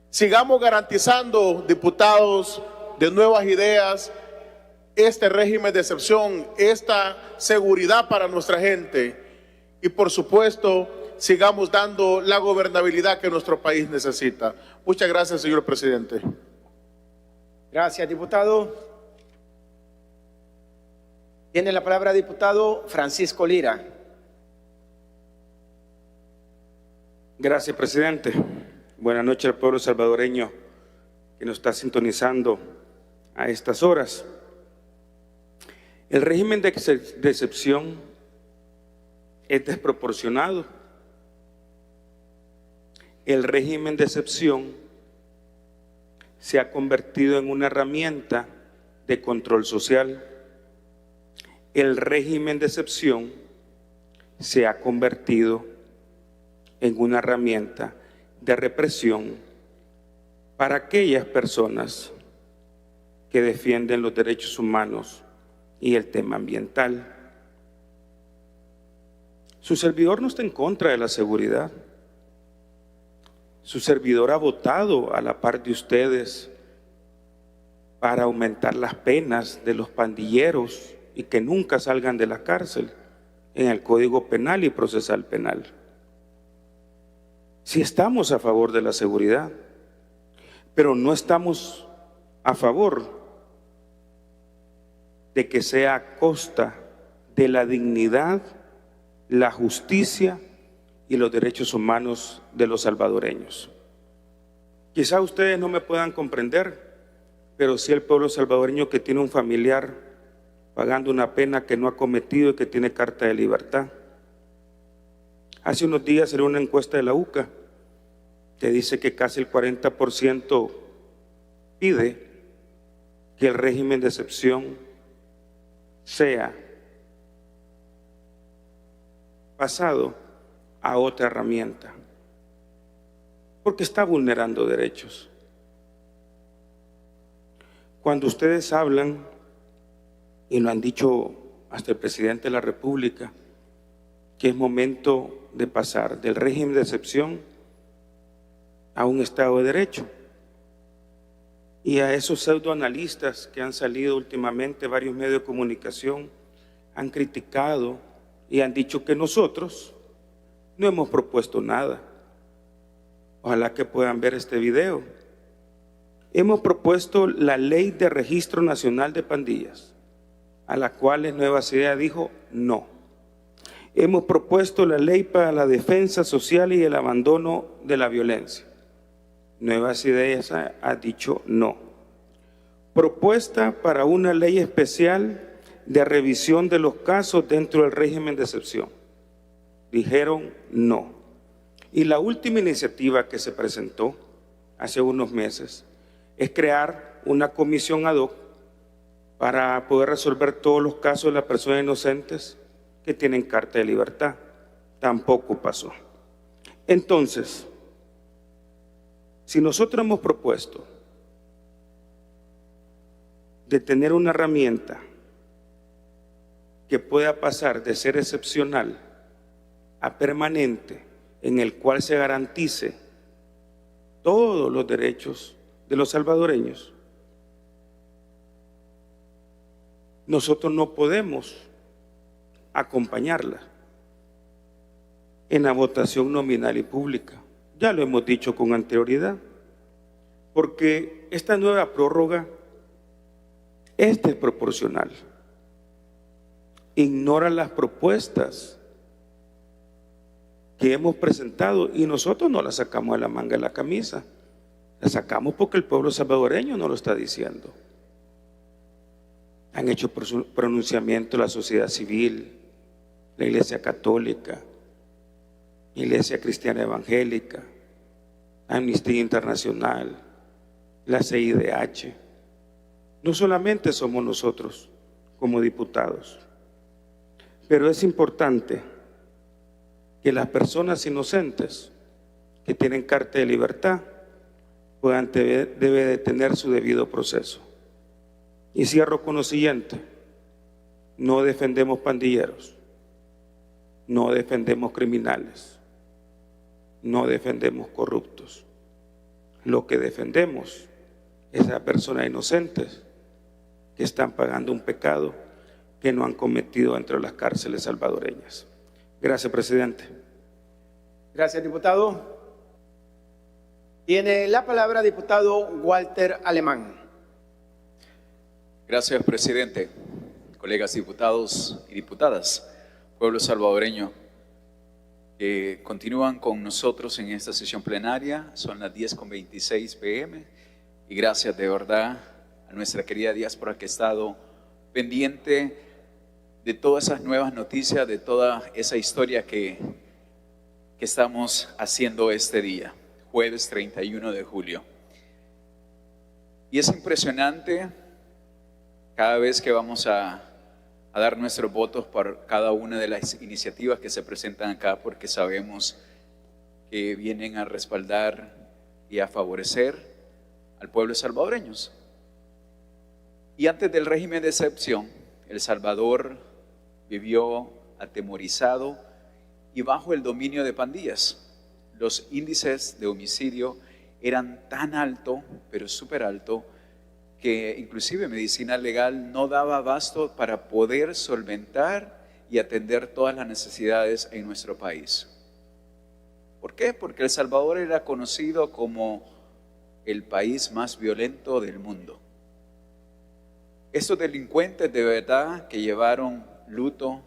Sigamos garantizando, diputados de Nuevas Ideas, este régimen de excepción, esta seguridad para nuestra gente y por supuesto sigamos dando la gobernabilidad que nuestro país necesita. Muchas gracias, señor presidente. Gracias, diputado. Tiene la palabra diputado Francisco Lira. Gracias, presidente. Buenas noches al pueblo salvadoreño que nos está sintonizando a estas horas. El régimen de excepción es desproporcionado. El régimen de excepción se ha convertido en una herramienta de control social. El régimen de excepción se ha convertido en una herramienta de represión para aquellas personas que defienden los derechos humanos y el tema ambiental. Su servidor no está en contra de la seguridad. Su servidor ha votado a la par de ustedes para aumentar las penas de los pandilleros y que nunca salgan de la cárcel en el Código Penal y Procesal Penal. Sí estamos a favor de la seguridad, pero no estamos a favor de que sea a costa de la dignidad, la justicia y los derechos humanos de los salvadoreños. Quizá ustedes no me puedan comprender, pero sí el pueblo salvadoreño que tiene un familiar pagando una pena que no ha cometido y que tiene carta de libertad. Hace unos días salió una encuesta de la UCA que dice que casi el 40% pide que el régimen de excepción sea pasado a otra herramienta, porque está vulnerando derechos. Cuando ustedes hablan, y lo han dicho hasta el presidente de la República, que es momento de pasar del régimen de excepción a un Estado de Derecho, y a esos pseudoanalistas que han salido últimamente, varios medios de comunicación han criticado y han dicho que nosotros no hemos propuesto nada. Ojalá que puedan ver este video. Hemos propuesto la Ley de Registro Nacional de Pandillas, a la cual Nuevas Ideas dijo no. Hemos propuesto la Ley para la Defensa Social y el Abandono de la Violencia. Nuevas Ideas ha dicho no. Propuesta para una ley especial de revisión de los casos dentro del régimen de excepción. Dijeron no. Y la última iniciativa que se presentó hace unos meses es crear una comisión ad hoc para poder resolver todos los casos de las personas inocentes que tienen carta de libertad. Tampoco pasó. Entonces, si nosotros hemos propuesto de tener una herramienta que pueda pasar de ser excepcional a permanente, en el cual se garantice todos los derechos de los salvadoreños, nosotros no podemos acompañarla en la votación nominal y pública. Ya lo hemos dicho con anterioridad, porque esta nueva prórroga es desproporcional. Ignora las propuestas que hemos presentado y nosotros no las sacamos de la manga de la camisa. Las sacamos porque el pueblo salvadoreño nos lo está diciendo. Han hecho pronunciamiento la sociedad civil, la Iglesia Católica, Iglesia Cristiana Evangélica, Amnistía Internacional, la CIDH. No solamente somos nosotros como diputados, pero es importante que las personas inocentes que tienen carta de libertad debe de tener su debido proceso. Y cierro con lo siguiente: no defendemos pandilleros, no defendemos criminales, no defendemos corruptos. Lo que defendemos es a personas inocentes que están pagando un pecado que no han cometido entre las cárceles salvadoreñas. Gracias, presidente. Gracias, diputado. Tiene la palabra diputado Walter Alemán. Gracias, presidente. Colegas diputados y diputadas, pueblo salvadoreño, que continúan con nosotros en esta sesión plenaria. Son las 10:26 p.m. y gracias de verdad a nuestra querida diáspora que ha estado pendiente de todas esas nuevas noticias, de toda esa historia que estamos haciendo este día, jueves 31 de julio. Y es impresionante cada vez que vamos a dar nuestros votos por cada una de las iniciativas que se presentan acá, porque sabemos que vienen a respaldar y a favorecer al pueblo salvadoreño. Y antes del régimen de excepción, El Salvador vivió atemorizado y bajo el dominio de pandillas. Los índices de homicidio eran tan altos, pero súper altos, que inclusive medicina legal no daba abasto para poder solventar y atender todas las necesidades en nuestro país. ¿Por qué? Porque El Salvador era conocido como el país más violento del mundo. Estos delincuentes de verdad que llevaron luto,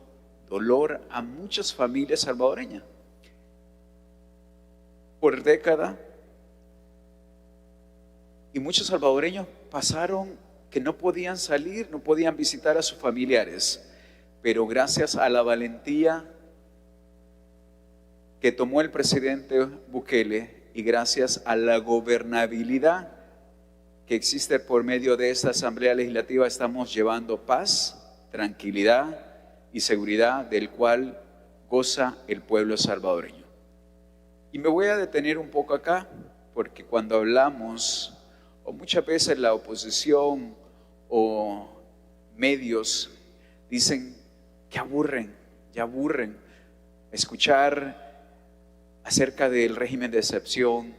dolor a muchas familias salvadoreñas. Por décadas, y muchos salvadoreños pasaron que no podían salir, no podían visitar a sus familiares, pero gracias a la valentía que tomó el presidente Bukele y gracias a la gobernabilidad que existe por medio de esta Asamblea Legislativa, estamos llevando paz, tranquilidad y seguridad del cual goza el pueblo salvadoreño. Y me voy a detener un poco acá, porque cuando hablamos, o muchas veces la oposición o medios dicen que ya aburren escuchar acerca del régimen de excepción.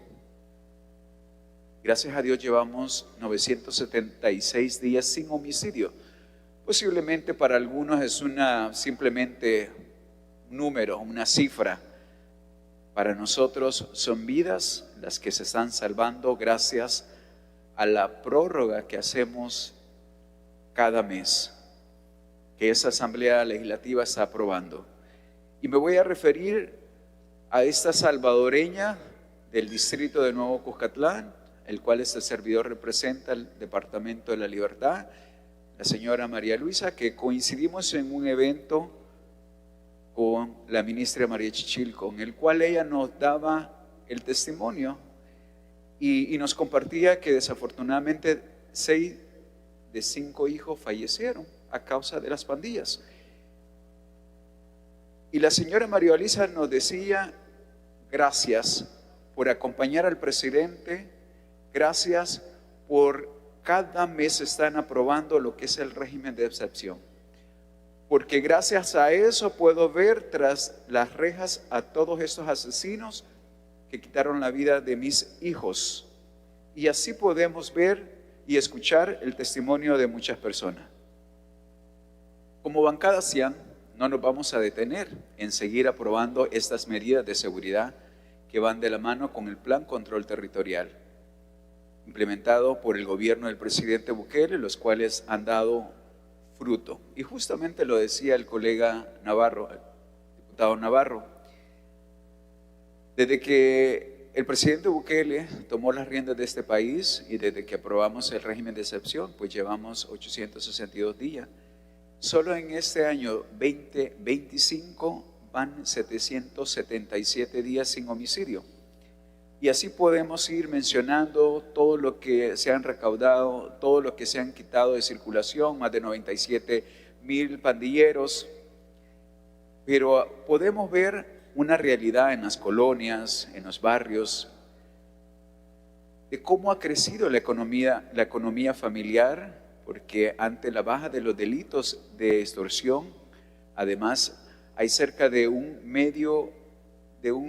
Gracias a Dios llevamos 976 días sin homicidio. Posiblemente para algunos es simplemente un número, una cifra. Para nosotros son vidas las que se están salvando gracias a la prórroga que hacemos cada mes, que esa Asamblea Legislativa está aprobando. Y me voy a referir a esta salvadoreña del distrito de Nuevo Cuscatlán, el cual este servidor representa, el Departamento de la Libertad, la señora María Luisa, que coincidimos en un evento con la ministra María Chichilco, en el cual ella nos daba el testimonio y nos compartía que desafortunadamente 6 de 5 hijos fallecieron a causa de las pandillas. Y la señora María Luisa nos decía: gracias por acompañar al presidente, gracias por cada mes están aprobando lo que es el régimen de excepción. Porque gracias a eso puedo ver tras las rejas a todos estos asesinos que quitaron la vida de mis hijos. Y así podemos ver y escuchar el testimonio de muchas personas. Como bancada CIAN, no nos vamos a detener en seguir aprobando estas medidas de seguridad que van de la mano con el Plan Control Territorial, implementado por el gobierno del presidente Bukele, los cuales han dado fruto. Y justamente lo decía el colega Navarro, el diputado Navarro, desde que el presidente Bukele tomó las riendas de este país y desde que aprobamos el régimen de excepción, pues llevamos 862 días. Solo en este año 2025 van 777 días sin homicidio. Y así podemos ir mencionando todo lo que se han recaudado, todo lo que se han quitado de circulación, más de 97,000 pandilleros. Pero podemos ver una realidad en las colonias, en los barrios, de cómo ha crecido la economía familiar, porque ante la baja de los delitos de extorsión, además hay cerca de 1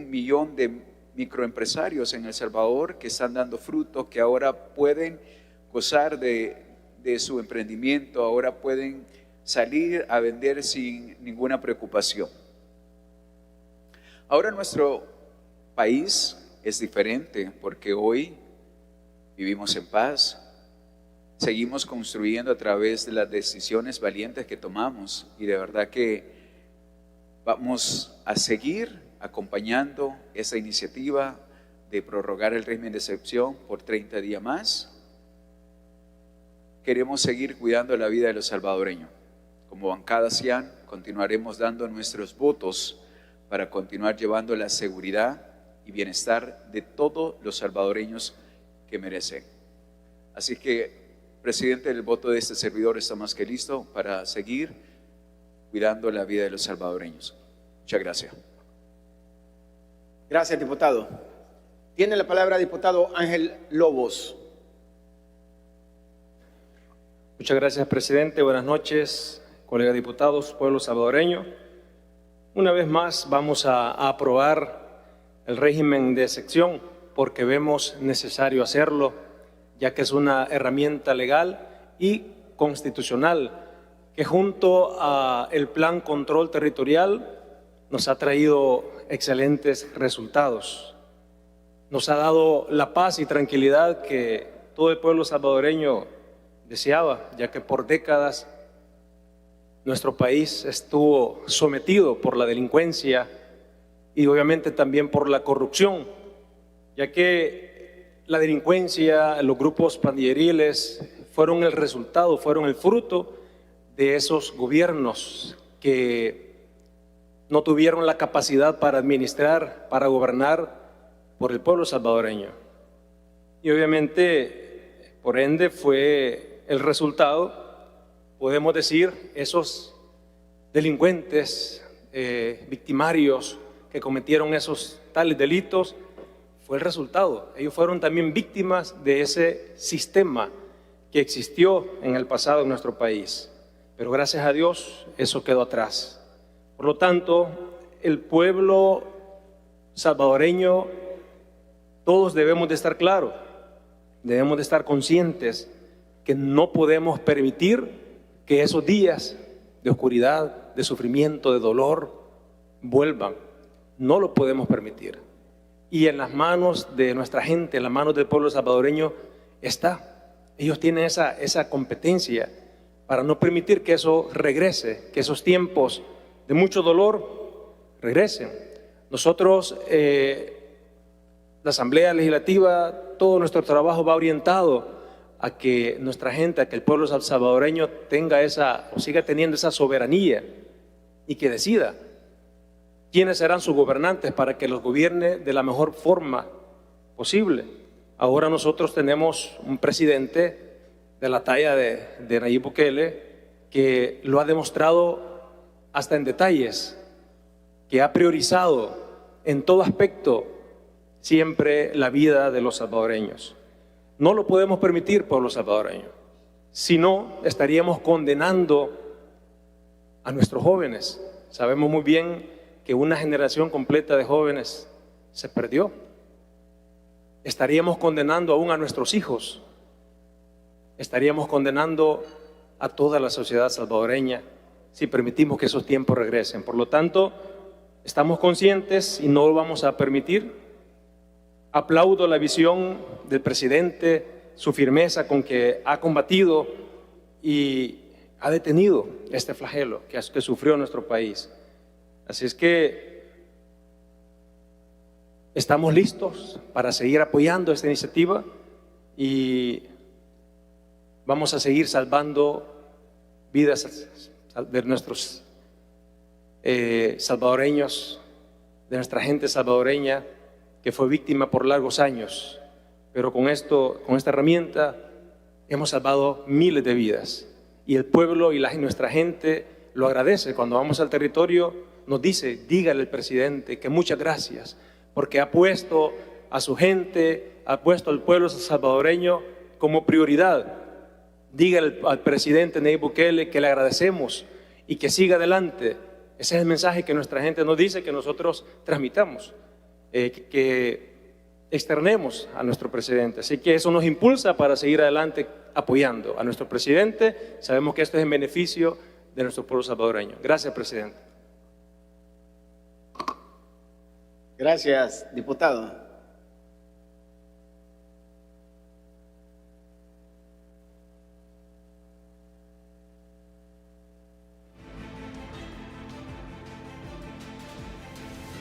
millón de microempresarios en El Salvador que están dando fruto, que ahora pueden gozar de su emprendimiento, ahora pueden salir a vender sin ninguna preocupación. Ahora nuestro país es diferente porque hoy vivimos en paz, seguimos construyendo a través de las decisiones valientes que tomamos y de verdad que vamos a seguir acompañando esa iniciativa de prorrogar el régimen de excepción por 30 días más queremos seguir cuidando la vida de los salvadoreños. Como bancada CIAN continuaremos dando nuestros votos para continuar llevando la seguridad y bienestar de todos los salvadoreños que merecen. Así que, presidente, el voto de este servidor está más que listo para seguir cuidando la vida de los salvadoreños. Muchas gracias. Gracias, diputado. Tiene la palabra diputado Ángel Lobos. Muchas gracias, presidente. Buenas noches, colegas diputados, pueblo salvadoreño. Una vez más vamos a aprobar el régimen de excepción porque vemos necesario hacerlo, ya que es una herramienta legal y constitucional que junto al Plan Control Territorial nos ha traído excelentes resultados. Nos ha dado la paz y tranquilidad que todo el pueblo salvadoreño deseaba, ya que por décadas nuestro país estuvo sometido por la delincuencia y obviamente también por la corrupción, ya que la delincuencia, los grupos pandilleriles fueron el resultado, fueron el fruto de esos gobiernos que no tuvieron la capacidad para administrar, para gobernar por el pueblo salvadoreño. Y obviamente, por ende, fue el resultado, podemos decir, esos delincuentes, victimarios que cometieron esos tales delitos, fue el resultado. Ellos fueron también víctimas de ese sistema que existió en el pasado en nuestro país. Pero gracias a Dios, eso quedó atrás. Por lo tanto, el pueblo salvadoreño, todos debemos de estar claros, debemos de estar conscientes que no podemos permitir que esos días de oscuridad, de sufrimiento, de dolor, vuelvan. No lo podemos permitir. Y en las manos de nuestra gente, en las manos del pueblo salvadoreño está. Ellos tienen esa competencia para no permitir que eso regrese, que esos tiempos de mucho dolor regresen. Nosotros, la Asamblea Legislativa, todo nuestro trabajo va orientado a que nuestra gente, a que el pueblo salvadoreño tenga o siga teniendo esa soberanía y que decida quiénes serán sus gobernantes para que los gobierne de la mejor forma posible. Ahora nosotros tenemos un presidente de la talla de Nayib Bukele que lo ha demostrado hasta en detalles, que ha priorizado en todo aspecto siempre la vida de los salvadoreños. No lo podemos permitir, pueblo salvadoreño. Si no, estaríamos condenando a nuestros jóvenes. Sabemos muy bien que una generación completa de jóvenes se perdió. Estaríamos condenando aún a nuestros hijos. Estaríamos condenando a toda la sociedad salvadoreña si permitimos que esos tiempos regresen. Por lo tanto, estamos conscientes y no lo vamos a permitir. Aplaudo la visión del presidente, su firmeza con que ha combatido y ha detenido este flagelo que sufrió nuestro país. Así es que estamos listos para seguir apoyando esta iniciativa y vamos a seguir salvando vidas de nuestros salvadoreños, de nuestra gente salvadoreña que fue víctima por largos años. Pero con esta herramienta hemos salvado miles de vidas y el pueblo y nuestra gente lo agradece. Cuando vamos al territorio nos dice, dígale al presidente que muchas gracias porque ha puesto a su gente, ha puesto al pueblo salvadoreño como prioridad. Dígale al presidente Nayib Bukele que le agradecemos y que siga adelante. Ese es el mensaje que nuestra gente nos dice que nosotros transmitamos, que externemos a nuestro presidente. Así que eso nos impulsa para seguir adelante apoyando a nuestro presidente. Sabemos que esto es en beneficio de nuestro pueblo salvadoreño. Gracias, presidente. Gracias, diputado.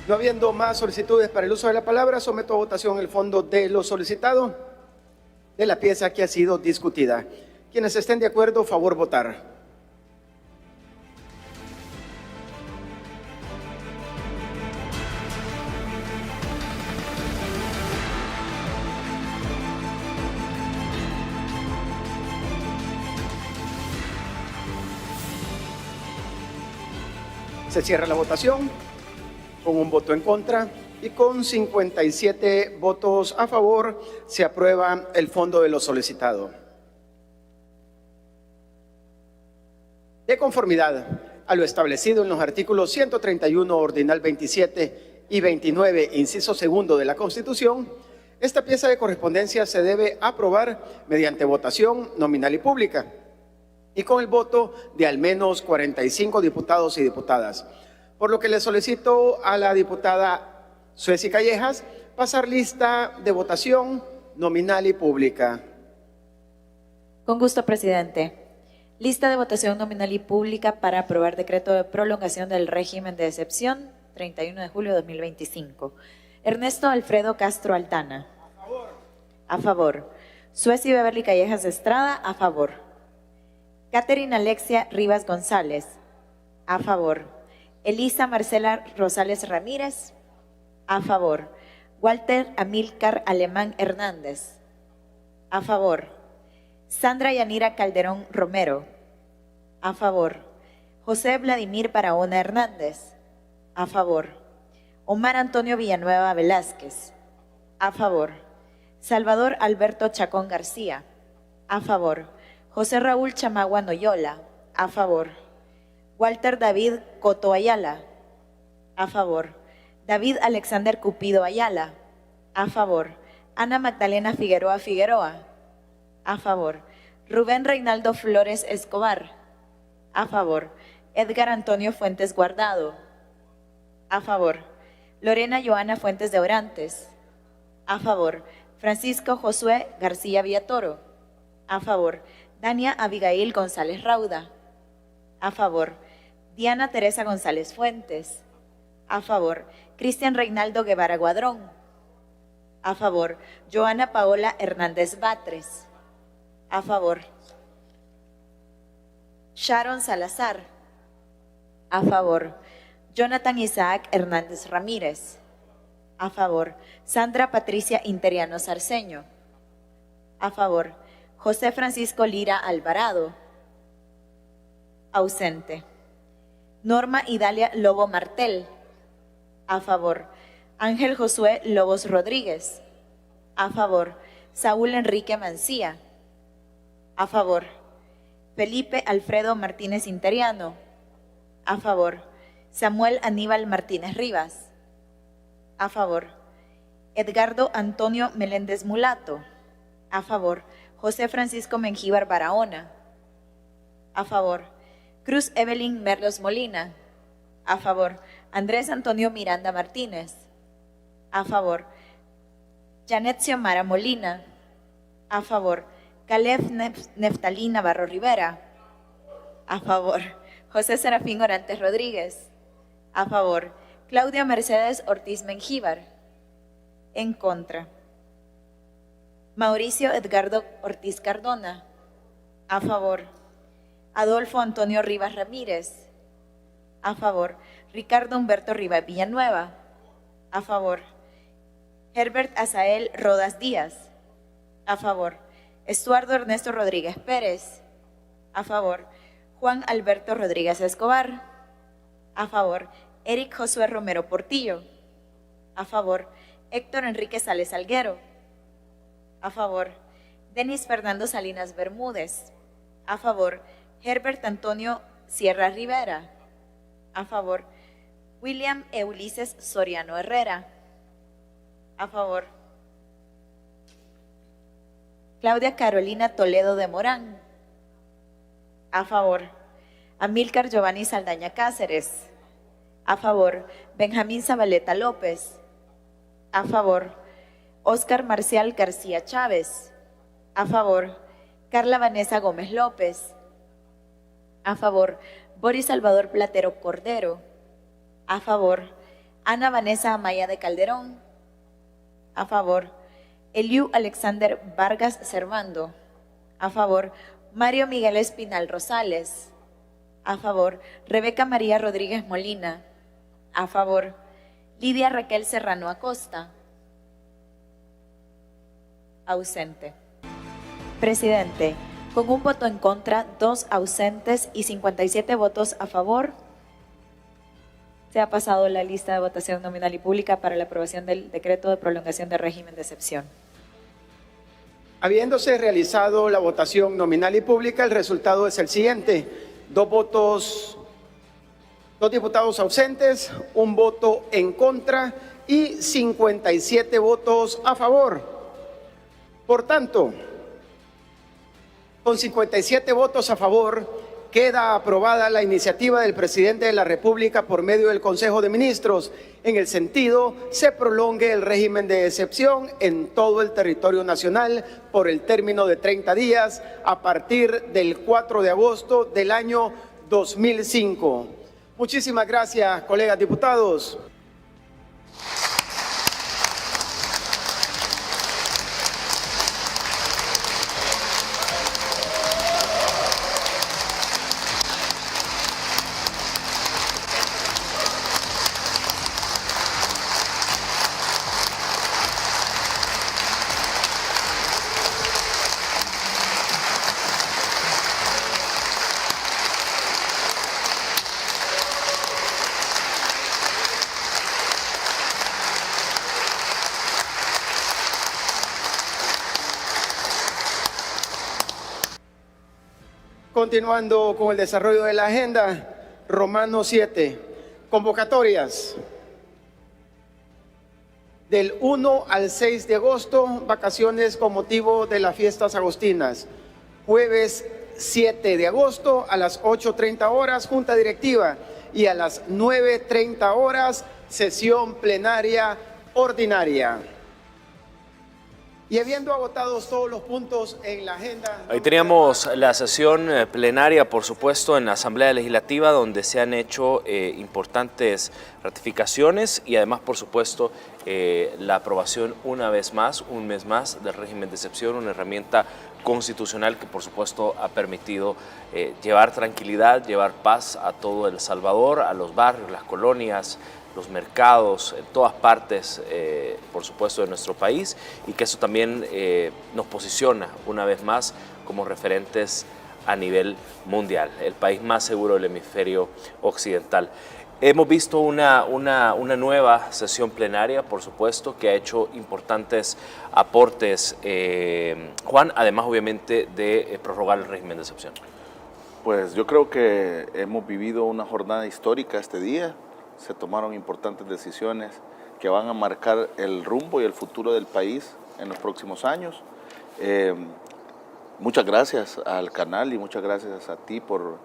No habiendo más solicitudes para el uso de la palabra, someto a votación el fondo de lo solicitado de la pieza que ha sido discutida. Quienes estén de acuerdo, favor votar. Se cierra la votación con un voto en contra y con 57 votos a favor se aprueba el fondo de lo solicitado. De conformidad a lo establecido en los artículos 131 ordinal 27 y 29 inciso segundo de la Constitución, esta pieza de correspondencia se debe aprobar mediante votación nominal y pública, y con el voto de al menos 45 diputados y diputadas. Por lo que le solicito a la diputada Suezi Callejas pasar lista de votación nominal y pública. Con gusto, presidente. Lista de votación nominal y pública para aprobar decreto de prolongación del régimen de excepción, 31 de julio de 2025. Ernesto Alfredo Castro Altana. A favor. A favor. Suezi Beverly Callejas Estrada. A favor. Catherine Alexia Rivas González. A favor. Elisa Marcela Rosales Ramírez. A favor. Walter Amílcar Alemán Hernández. A favor. Sandra Yanira Calderón Romero. A favor. José Vladimir Barahona Hernández. A favor. Omar Antonio Villanueva Velázquez. A favor. Salvador Alberto Chacón García. A favor. José Raúl Chamagua Noyola. A favor. Walter David Coto Ayala. A favor. David Alexander Cupido Ayala. A favor. Ana Magdalena Figueroa Figueroa. A favor. Rubén Reinaldo Flores Escobar. A favor. Edgar Antonio Fuentes Guardado. A favor. Lorena Joana Fuentes de Orantes. A favor. Francisco Josué García Villatoro. A favor. Dania Abigail González Rauda. A favor. Diana Teresa González Fuentes. A favor. Cristian Reinaldo Guevara Guadrón. A favor. Joana Paola Hernández Batres. A favor. Sharon Salazar. A favor. Jonathan Isaac Hernández Ramírez. A favor. Sandra Patricia Interiano Sarceño. A favor. José Francisco Lira Alvarado. Ausente. Norma Idalia Lobo Martel. A favor. Ángel Josué Lobos Rodríguez. A favor. Saúl Enrique Mancía. A favor. Felipe Alfredo Martínez Interiano. A favor. Samuel Aníbal Martínez Rivas. A favor. Edgardo Antonio Meléndez Mulato. A favor. José Francisco Mengíbar Barahona. A favor. Cruz Evelyn Merlos Molina. A favor. Andrés Antonio Miranda Martínez. A favor. Janet Xiomara Molina. A favor. Caleb Neftalí Navarro Rivera. A favor. José Serafín Orantes Rodríguez. A favor. Claudia Mercedes Ortiz Mengíbar. En contra. Mauricio Edgardo Ortiz Cardona. A favor. Adolfo Antonio Rivas Ramírez. A favor. Ricardo Humberto Rivas Villanueva. A favor. Herbert Azael Rodas Díaz. A favor. Estuardo Ernesto Rodríguez Pérez. A favor. Juan Alberto Rodríguez Escobar. A favor. Eric Josué Romero Portillo. A favor. Héctor Enrique Sales Alguero. A favor. Denis Fernando Salinas Bermúdez. A favor. Herbert Antonio Sierra Rivera. A favor. William Ulises Soriano Herrera. A favor. Claudia Carolina Toledo de Morán. A favor. Amílcar Giovanni Saldaña Cáceres. A favor. Benjamín Zabaleta López. A favor. Óscar Marcial García Chávez. A favor. Carla Vanessa Gómez López. A favor. Boris Salvador Platero Cordero. A favor. Ana Vanessa Amaya de Calderón. A favor. Eliu Alexander Vargas Servando. A favor. Mario Miguel Espinal Rosales. A favor. Rebeca María Rodríguez Molina. A favor. Lidia Raquel Serrano Acosta. Ausente. Presidente, con un voto en contra, 2 ausentes y 57 votos a favor, se ha pasado la lista de votación nominal y pública para la aprobación del decreto de prolongación de régimen de excepción. Habiéndose realizado la votación nominal y pública, el resultado es el siguiente: 2 diputados ausentes, 1 voto en contra y 57 votos a favor. Por tanto, con 57 votos a favor, queda aprobada la iniciativa del presidente de la República por medio del Consejo de Ministros. En el sentido, se prolongue el régimen de excepción en todo el territorio nacional por el término de 30 días a partir del 4 de agosto del año 2005. Muchísimas gracias, colegas diputados. Continuando con el desarrollo de la agenda, Romano 7, convocatorias. Del 1 al 6 de agosto, vacaciones con motivo de las fiestas agostinas. Jueves 7 de agosto a las 8:30 horas, junta directiva, y a las 9:30 horas, sesión plenaria ordinaria. Y habiendo agotado todos los puntos en la agenda... Ahí teníamos la sesión plenaria, por supuesto, en la Asamblea Legislativa, donde se han hecho importantes ratificaciones y además, por supuesto, la aprobación un mes más del régimen de excepción, una herramienta constitucional que, por supuesto, ha permitido llevar tranquilidad, llevar paz a todo El Salvador, a los barrios, las colonias, los mercados, en todas partes, por supuesto, de nuestro país, y que eso también nos posiciona una vez más como referentes a nivel mundial, el país más seguro del hemisferio occidental. Hemos visto una nueva sesión plenaria, por supuesto, que ha hecho importantes aportes, Juan, además obviamente de prorrogar el régimen de excepción. Pues yo creo que hemos vivido una jornada histórica este día. Se tomaron importantes decisiones que van a marcar el rumbo y el futuro del país en los próximos años. Muchas gracias al canal y muchas gracias a ti por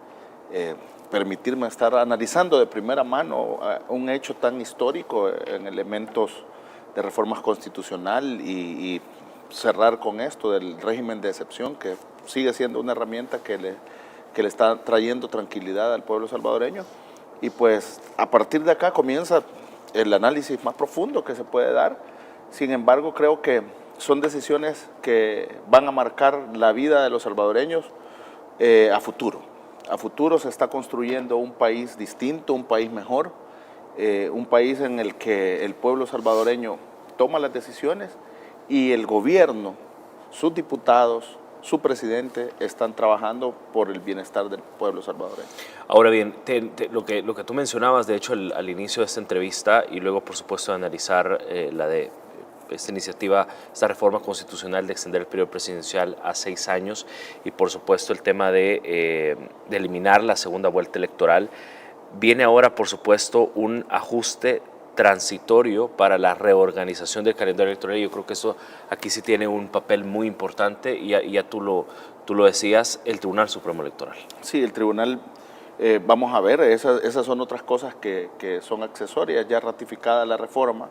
permitirme estar analizando de primera mano un hecho tan histórico en elementos de reformas constitucional y cerrar con esto del régimen de excepción, que sigue siendo una herramienta que le está trayendo tranquilidad al pueblo salvadoreño. Y pues a partir de acá comienza el análisis más profundo que se puede dar. Sin embargo, creo que son decisiones que van a marcar la vida de los salvadoreños a futuro. A futuro se está construyendo un país distinto, un país mejor, un país en el que el pueblo salvadoreño toma las decisiones y el gobierno, sus diputados, su presidente están trabajando por el bienestar del pueblo salvadoreño. Ahora bien, lo que tú mencionabas, de hecho, al inicio de esta entrevista, y luego, por supuesto, de analizar la de esta iniciativa, esta reforma constitucional de extender el periodo presidencial a 6 años, y por supuesto el tema de eliminar la segunda vuelta electoral, viene ahora, por supuesto, un ajuste transitorio para la reorganización del calendario electoral. Yo creo que eso aquí sí tiene un papel muy importante y ya tú lo decías, el Tribunal Supremo Electoral. Sí, el Tribunal, vamos a ver, esas son otras cosas que son accesorias, ya ratificada la reforma.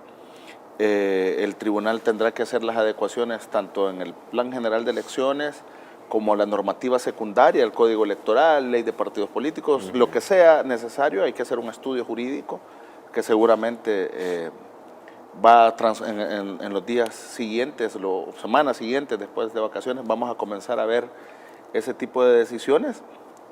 El Tribunal tendrá que hacer las adecuaciones tanto en el Plan General de Elecciones como la normativa secundaria, el Código Electoral, ley de partidos políticos, lo que sea necesario. Hay que hacer un estudio jurídico que seguramente va en los días siguientes, semanas siguientes después de vacaciones, vamos a comenzar a ver ese tipo de decisiones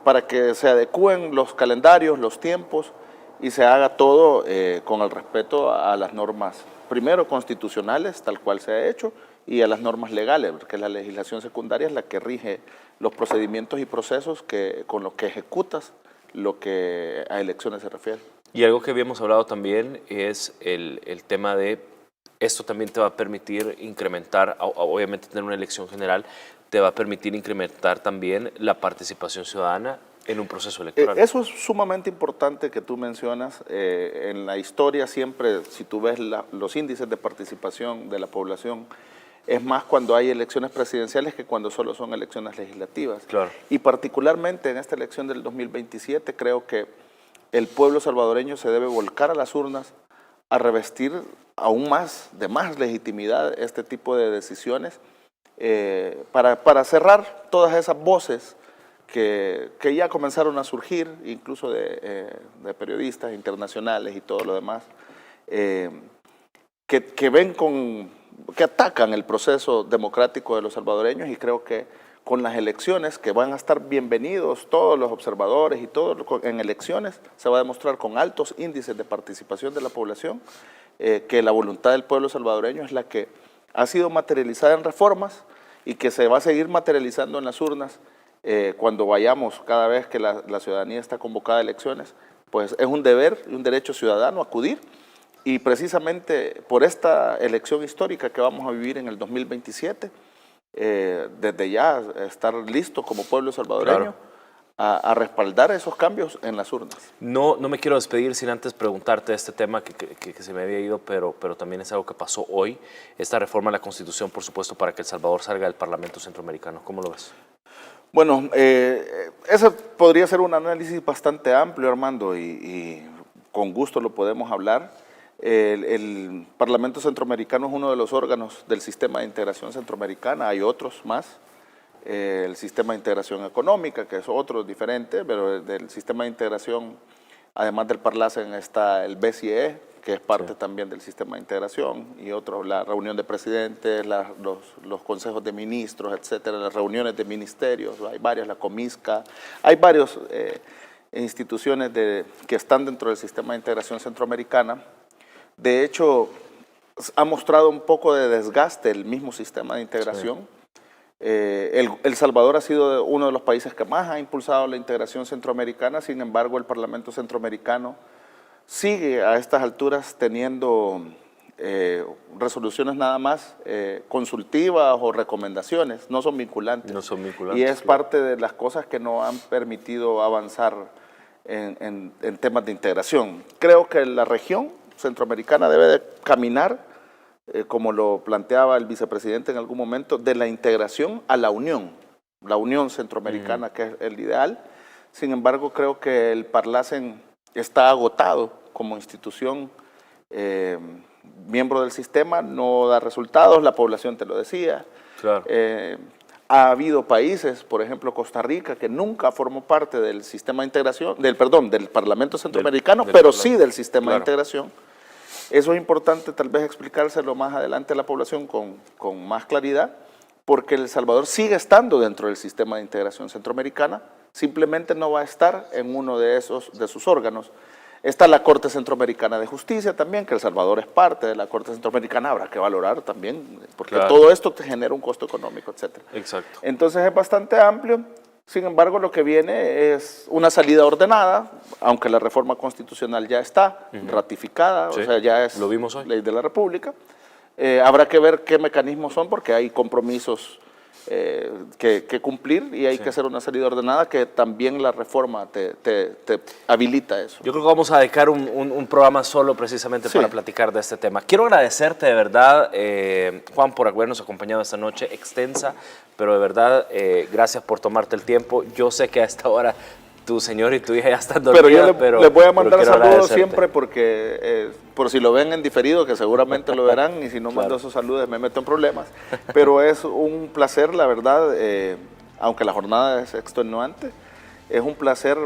para que se adecúen los calendarios, los tiempos y se haga todo con el respeto a las normas, primero constitucionales, tal cual se ha hecho, y a las normas legales, porque la legislación secundaria es la que rige los procedimientos y procesos con los que ejecutas lo que a elecciones se refiere. Y algo que habíamos hablado también es el tema de, esto también te va a permitir incrementar, obviamente tener una elección general, te va a permitir incrementar también la participación ciudadana en un proceso electoral. Eso es sumamente importante que tú mencionas. En la historia siempre, si tú ves los índices de participación de la población, es más cuando hay elecciones presidenciales que cuando solo son elecciones legislativas. Claro. Y particularmente en esta elección del 2027 creo que el pueblo salvadoreño se debe volcar a las urnas a revestir aún más legitimidad este tipo de decisiones para cerrar todas esas voces que ya comenzaron a surgir, incluso de periodistas internacionales y todo lo demás, que atacan el proceso democrático de los salvadoreños, y creo que con las elecciones, que van a estar bienvenidos todos los observadores y todo en elecciones, se va a demostrar con altos índices de participación de la población que la voluntad del pueblo salvadoreño es la que ha sido materializada en reformas y que se va a seguir materializando en las urnas cuando vayamos, cada vez que la ciudadanía está convocada a elecciones. Pues es un deber y un derecho ciudadano acudir, y precisamente por esta elección histórica que vamos a vivir en el 2027, desde ya estar listo como pueblo salvadoreño, claro, a respaldar esos cambios en las urnas. No me quiero despedir sin antes preguntarte este tema que se me había ido, pero también es algo que pasó hoy, esta reforma a la Constitución, por supuesto, para que El Salvador salga del Parlamento Centroamericano. ¿Cómo lo ves? Bueno, ese podría ser un análisis bastante amplio, Armando, y con gusto lo podemos hablar. El Parlamento Centroamericano es uno de los órganos del sistema de integración centroamericana, hay otros más. El sistema de integración económica, que es otro diferente, pero del sistema de integración, además del Parlacen, está el BCE, que es parte también del sistema de integración, y otros, la reunión de presidentes, los consejos de ministros, etcétera, las reuniones de ministerios, hay varias, la Comisca, hay varias instituciones que están dentro del sistema de integración centroamericana. De hecho, ha mostrado un poco de desgaste el mismo sistema de integración. Sí. El Salvador ha sido uno de los países que más ha impulsado la integración centroamericana, sin embargo el Parlamento Centroamericano sigue a estas alturas teniendo resoluciones nada más consultivas o recomendaciones, no son vinculantes. No son vinculantes. Y es parte de las cosas que no han permitido avanzar en temas de integración. Creo que la región centroamericana debe de caminar, como lo planteaba el vicepresidente en algún momento, de la integración a la unión centroamericana, que es el ideal. Sin embargo, creo que el Parlacen está agotado como institución, miembro del sistema, no da resultados, la población te lo decía. Claro. Ha habido países, por ejemplo Costa Rica, que nunca formó parte del sistema de integración, del Parlamento Centroamericano, pero sí del sistema de integración. Eso es importante tal vez explicárselo más adelante a la población con más claridad, porque El Salvador sigue estando dentro del sistema de integración centroamericana, simplemente no va a estar en uno de sus órganos. Está la Corte Centroamericana de Justicia también, que El Salvador es parte de la Corte Centroamericana, habrá que valorar también, porque todo esto te genera un costo económico, etc. Exacto. Entonces es bastante amplio. Sin embargo, lo que viene es una salida ordenada, aunque la reforma constitucional ya está ratificada, o sea, ya es ley de la República. Habrá que ver qué mecanismos son, porque hay compromisos que cumplir y hay que hacer una salida ordenada, que también la reforma te habilita eso. Yo creo que vamos a dedicar un programa solo precisamente para platicar de este tema. Quiero agradecerte de verdad, Juan, por habernos acompañado esta noche extensa, pero de verdad, gracias por tomarte el tiempo. Yo sé que a esta hora tu señor y tu hija ya están dormidas, pero yo les voy a mandar saludos siempre, porque por si lo ven en diferido, que seguramente lo verán, y si no mando esos saludos me meto en problemas, pero es un placer, la verdad, aunque la jornada es extenuante, es un placer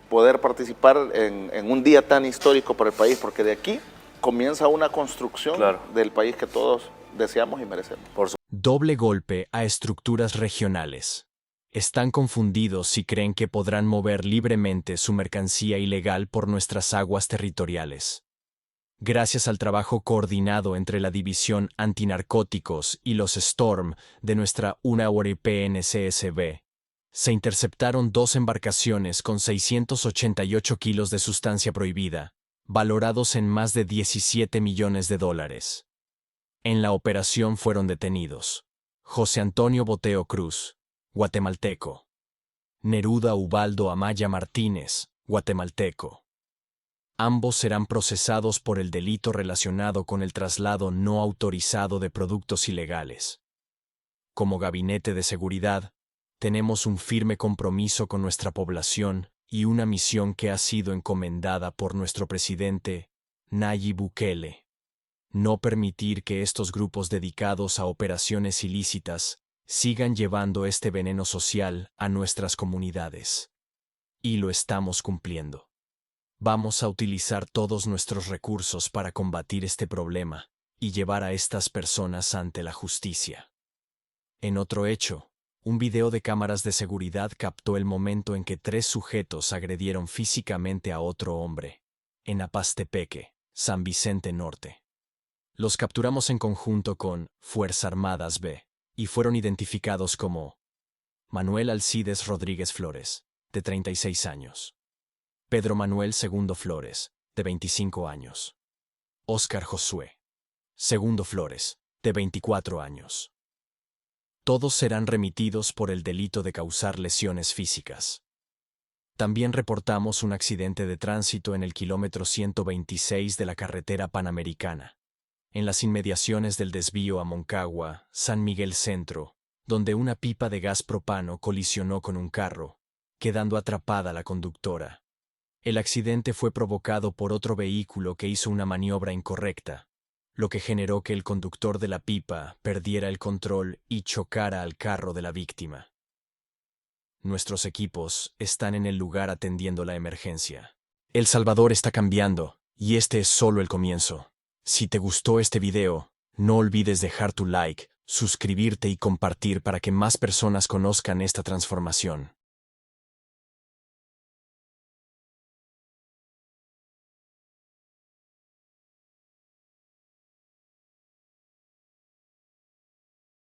poder participar en un día tan histórico para el país, porque de aquí comienza una construcción del país que todos deseamos y merecemos. Doble golpe a estructuras regionales. Están confundidos si creen que podrán mover libremente su mercancía ilegal por nuestras aguas territoriales. Gracias al trabajo coordinado entre la División Antinarcóticos y los Storm de nuestra UNAURPNCSB, se interceptaron 2 embarcaciones con 688 kilos de sustancia prohibida, valorados en más de $17 millones. En la operación fueron detenidos José Antonio Boteo Cruz, guatemalteco; Neruda Ubaldo Amaya Martínez, guatemalteco. Ambos serán procesados por el delito relacionado con el traslado no autorizado de productos ilegales. Como Gabinete de Seguridad, tenemos un firme compromiso con nuestra población y una misión que ha sido encomendada por nuestro presidente, Nayib Bukele: no permitir que estos grupos dedicados a operaciones ilícitas sigan llevando este veneno social a nuestras comunidades. Y lo estamos cumpliendo. Vamos a utilizar todos nuestros recursos para combatir este problema y llevar a estas personas ante la justicia. En otro hecho, un video de cámaras de seguridad captó el momento en que 3 sujetos agredieron físicamente a otro hombre, en Apastepeque, San Vicente Norte. Los capturamos en conjunto con Fuerzas Armadas B y fueron identificados como Manuel Alcides Rodríguez Flores, de 36 años. Pedro Manuel Segundo Flores, de 25 años. Óscar Josué Segundo Flores, de 24 años. Todos serán remitidos por el delito de causar lesiones físicas. También reportamos un accidente de tránsito en el kilómetro 126 de la carretera Panamericana, en las inmediaciones del desvío a Moncagua, San Miguel Centro, donde una pipa de gas propano colisionó con un carro, quedando atrapada la conductora. El accidente fue provocado por otro vehículo que hizo una maniobra incorrecta, lo que generó que el conductor de la pipa perdiera el control y chocara al carro de la víctima. Nuestros equipos están en el lugar atendiendo la emergencia. El Salvador está cambiando, y este es solo el comienzo. Si te gustó este video, no olvides dejar tu like, suscribirte y compartir para que más personas conozcan esta transformación.